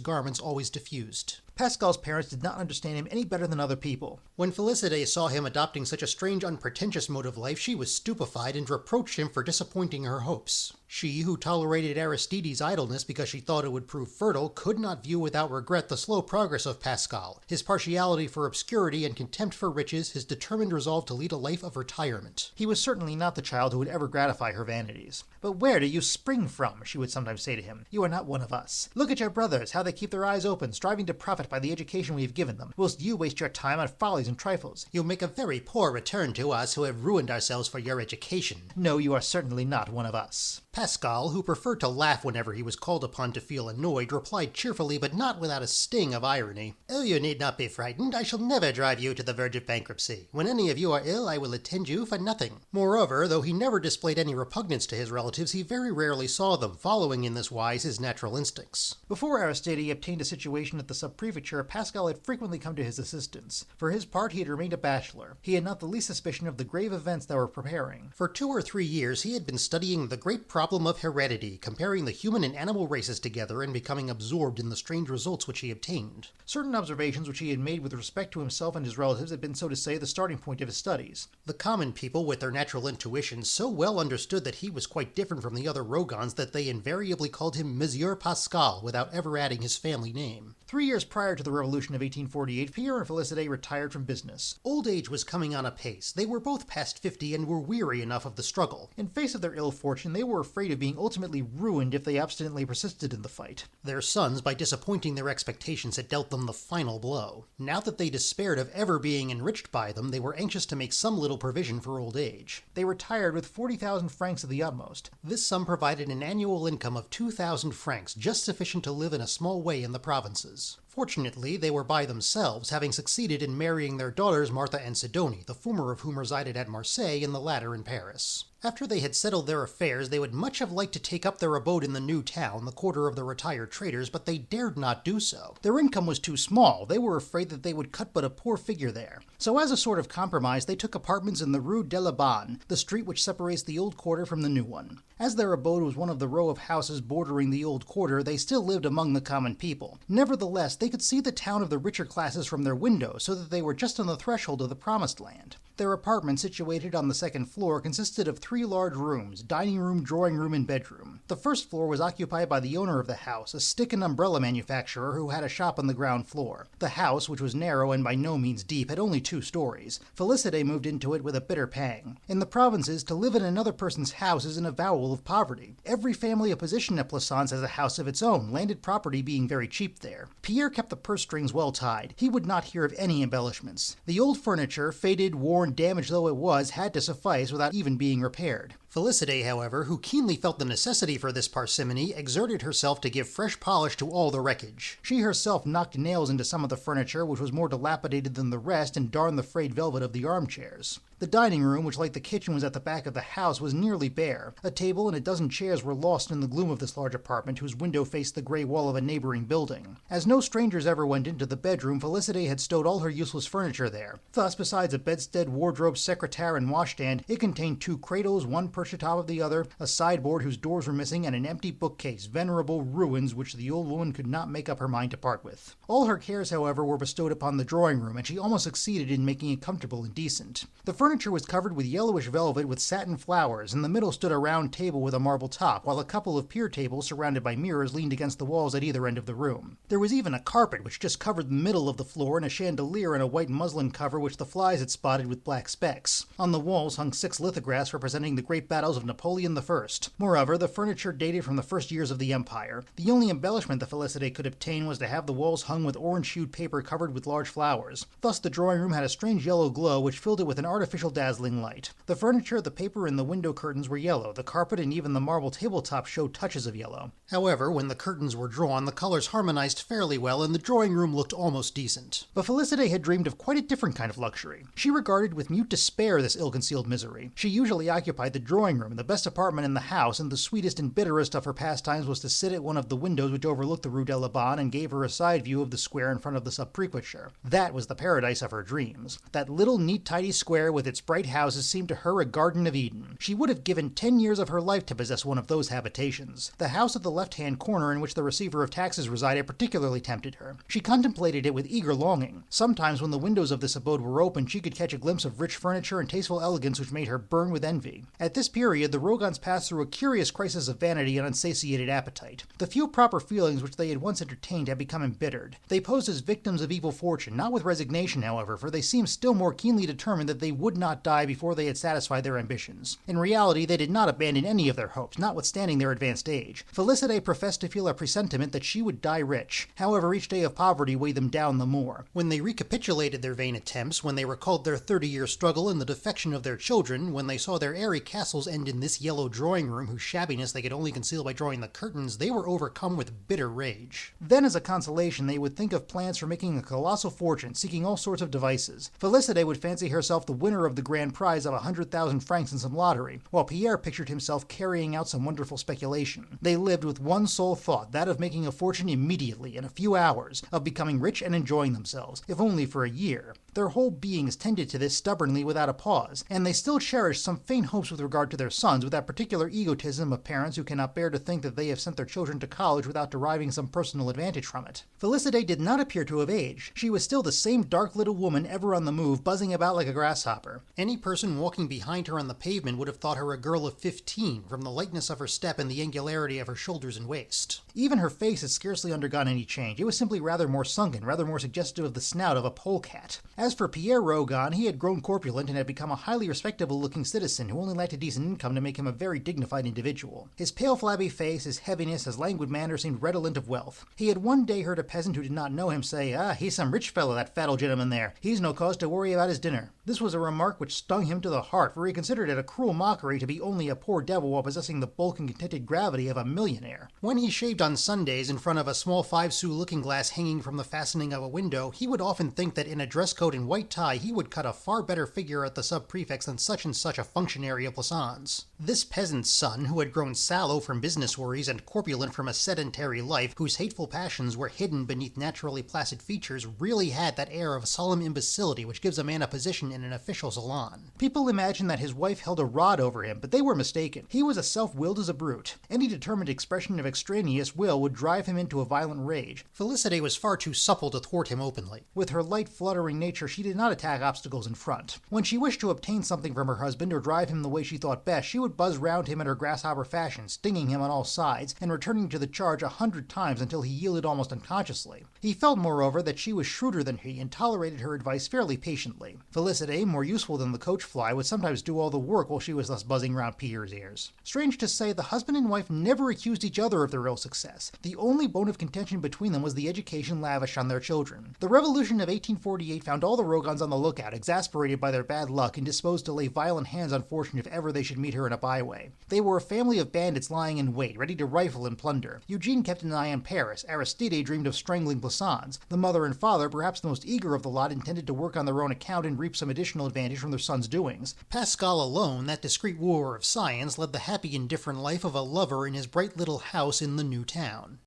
garments always diffused. Pascal's parents did not understand him any better than other people. When Félicité saw him adopting such a strange, unpretentious mode of life, she was stupefied and reproached him for disappointing her hopes. She, who tolerated Aristide's idleness because she thought it would prove fertile, could not view without regret the slow progress of Pascal, his partiality for obscurity and contempt for riches, his determined resolve to lead a life of retirement. He was certainly not the child who would ever gratify her vanities. "But where do you spring from?" she would sometimes say to him. "You are not one of us. Look at your brothers, how they keep their eyes open, striving to profit by the education we have given them, whilst you waste your time on follies and trifles. You make a very poor return to us who have ruined ourselves for your education. No, you are certainly not one of us." Pascal, who preferred to laugh whenever he was called upon to feel annoyed, replied cheerfully but not without a sting of irony. "Oh, you need not be frightened. I shall never drive you to the verge of bankruptcy. When any of you are ill, I will attend you for nothing." Moreover, though he never displayed any repugnance to his relatives, he very rarely saw them, following in this wise his natural instincts. Before Aristide obtained a situation at the sub-prefecture, Pascal had frequently come to his assistance. For his part, he had remained a bachelor. He had not the least suspicion of the grave events that were preparing. For 2 or 3 years he had been studying the great problem problem of heredity, comparing the human and animal races together and becoming absorbed in the strange results which he obtained. Certain observations which he had made with respect to himself and his relatives had been, so to say, the starting point of his studies. The common people, with their natural intuition, so well understood that he was quite different from the other Rougons that they invariably called him Monsieur Pascal without ever adding his family name. 3 years prior to the Revolution of 1848, Pierre and Félicité retired from business. Old age was coming on apace. They were both past 50 and were weary enough of the struggle. In face of their ill fortune, they were afraid of being ultimately ruined if they obstinately persisted in the fight. Their sons, by disappointing their expectations, had dealt them the final blow. Now that they despaired of ever being enriched by them, they were anxious to make some little provision for old age. They retired with 40,000 francs at the utmost. This sum provided an annual income of 2,000 francs, just sufficient to live in a small way in the provinces. Fortunately, they were by themselves, having succeeded in marrying their daughters Martha and Sidonie, the former of whom resided at Marseille and the latter in Paris. After they had settled their affairs, they would much have liked to take up their abode in the new town, the quarter of the retired traders, but they dared not do so. Their income was too small. They were afraid that they would cut but a poor figure there. So as a sort of compromise, they took apartments in the Rue de la Banne, the street which separates the old quarter from the new one. As their abode was one of the row of houses bordering the old quarter, they still lived among the common people. Nevertheless, they could see the town of the richer classes from their windows, so that they were just on the threshold of the promised land. Their apartment, situated on the second floor, consisted of 3 large rooms: dining room, drawing room, and bedroom. The first floor was occupied by the owner of the house, a stick and umbrella manufacturer who had a shop on the ground floor. The house, which was narrow and by no means deep, had only 2 stories. Félicité moved into it with a bitter pang. In the provinces, to live in another person's house is an avowal of poverty. Every family of position at Plassans has a house of its own, landed property being very cheap there. Pierre kept the purse strings well tied. He would not hear of any embellishments. The old furniture, faded, worn, damaged though it was, had to suffice without even being repaired. Félicité, however, who keenly felt the necessity for this parsimony, exerted herself to give fresh polish to all the wreckage. She herself knocked nails into some of the furniture, which was more dilapidated than the rest, and darned the frayed velvet of the armchairs. The dining room, which like the kitchen was at the back of the house, was nearly bare. A table and a dozen chairs were lost in the gloom of this large apartment, whose window faced the gray wall of a neighboring building. As no strangers ever went into the bedroom, Félicité had stowed all her useless furniture there. Thus, besides a bedstead, wardrobe, secretaire, and washstand, it contained 2 cradles, one perched atop of the other, a sideboard whose doors were missing, and an empty bookcase, venerable ruins which the old woman could not make up her mind to part with. All her cares, however, were bestowed upon the drawing room, and she almost succeeded in making it comfortable and decent. The furniture was covered with yellowish velvet with satin flowers. In the middle stood a round table with a marble top, while a couple of pier tables surrounded by mirrors leaned against the walls at either end of the room. There was even a carpet which just covered the middle of the floor, and a chandelier and a white muslin cover which the flies had spotted with black specks. On the walls hung 6 lithographs representing the great battles of Napoleon I. Moreover, the furniture dated from the first years of the Empire. The only embellishment that Félicité could obtain was to have the walls hung with orange-hued paper covered with large flowers. Thus the drawing room had a strange yellow glow which filled it with an artificial dazzling light. The furniture, the paper, and the window curtains were yellow. The carpet and even the marble tabletop showed touches of yellow. However, when the curtains were drawn, the colors harmonized fairly well, and the drawing room looked almost decent. But Félicité had dreamed of quite a different kind of luxury. She regarded with mute despair this ill-concealed misery. She usually occupied the drawing room, the best apartment in the house, and the sweetest and bitterest of her pastimes was to sit at one of the windows which overlooked the Rue de la Banne and gave her a side view of the square in front of the sub-prefecture. That was the paradise of her dreams. That little neat tidy square with its bright houses seemed to her a garden of Eden. She would have given 10 years of her life to possess one of those habitations. The house at the left-hand corner in which the receiver of taxes resided particularly tempted her. She contemplated it with eager longing. Sometimes when the windows of this abode were open, she could catch a glimpse of rich furniture and tasteful elegance which made her burn with envy. At this period, the Rougons passed through a curious crisis of vanity and unsatiated appetite. The few proper feelings which they had once entertained had become embittered. They posed as victims of evil fortune, not with resignation, however, for they seemed still more keenly determined that they would not die before they had satisfied their ambitions. In reality, they did not abandon any of their hopes, notwithstanding their advanced age. Félicité professed to feel a presentiment that she would die rich. However, each day of poverty weighed them down the more. When they recapitulated their vain attempts, when they recalled their 30-year struggle and the defection of their children, when they saw their airy castles end in this yellow drawing room whose shabbiness they could only conceal by drawing the curtains, they were overcome with bitter rage. Then, as a consolation, they would think of plans for making a colossal fortune, seeking all sorts of devices. Félicité would fancy herself the winner of the grand prize of 100,000 francs in some lottery, while Pierre pictured himself carrying out some wonderful speculation. They lived with one sole thought, that of making a fortune immediately, in a few hours, of becoming rich and enjoying themselves, if only for a year. Their whole beings tended to this stubbornly without a pause, and they still cherished some faint hopes with regard regard to their sons with that particular egotism of parents who cannot bear to think that they have sent their children to college without deriving some personal advantage from it. Felicity did not appear to have aged. She was still the same dark little woman ever on the move, buzzing about like a grasshopper. Any person walking behind her on the pavement would have thought her a girl of 15 from the lightness of her step and the angularity of her shoulders and waist. Even her face had scarcely undergone any change. It was simply rather more sunken, rather more suggestive of the snout of a polecat. As for Pierre Rogon, he had grown corpulent and had become a highly respectable-looking citizen who only lacked a decent income to make him a very dignified individual. His pale, flabby face, his heaviness, his languid manner seemed redolent of wealth. He had one day heard a peasant who did not know him say, he's some rich fellow, that fat old gentleman there. He's no cause to worry about his dinner. This was a remark which stung him to the heart, for he considered it a cruel mockery to be only a poor devil while possessing the bulk and contented gravity of a millionaire. When he shaved on Sundays in front of a small 5-sou looking-glass hanging from the fastening of a window, he would often think that in a dress coat and white tie he would cut a far better figure at the sub-prefect's than such and such a functionary of Plassans. This peasant's son, who had grown sallow from business worries and corpulent from a sedentary life, whose hateful passions were hidden beneath naturally placid features, really had that air of solemn imbecility which gives a man a position in an official salon. People imagined that his wife held a rod over him, but they were mistaken. He was as self-willed as a brute. Any determined expression of extraneous will would drive him into a violent rage. Felicity was far too supple to thwart him openly. With her light, fluttering nature, she did not attack obstacles in front. When she wished to obtain something from her husband or drive him the way she thought best, she would buzz round him in her grasshopper fashion, stinging him on all sides, and returning to the charge 100 times until he yielded almost unconsciously. He felt, moreover, that she was shrewder than he, and tolerated her advice fairly patiently. Felicity, more useful than the coach fly, would sometimes do all the work while she was thus buzzing round Pierre's ears. Strange to say, the husband and wife never accused each other of their ill success. The only bone of contention between them was the education lavished on their children. The revolution of 1848 found all the Rougons on the lookout, exasperated by their bad luck and disposed to lay violent hands on fortune if ever they should meet her in a byway. They were a family of bandits lying in wait, ready to rifle and plunder. Eugene kept an eye on Paris. Aristide dreamed of strangling Plassans. The mother and father, perhaps the most eager of the lot, intended to work on their own account and reap some additional advantage from their son's doings. Pascal alone, that discreet wooer of science, led the happy indifferent life of a lover in his bright little house in the new town.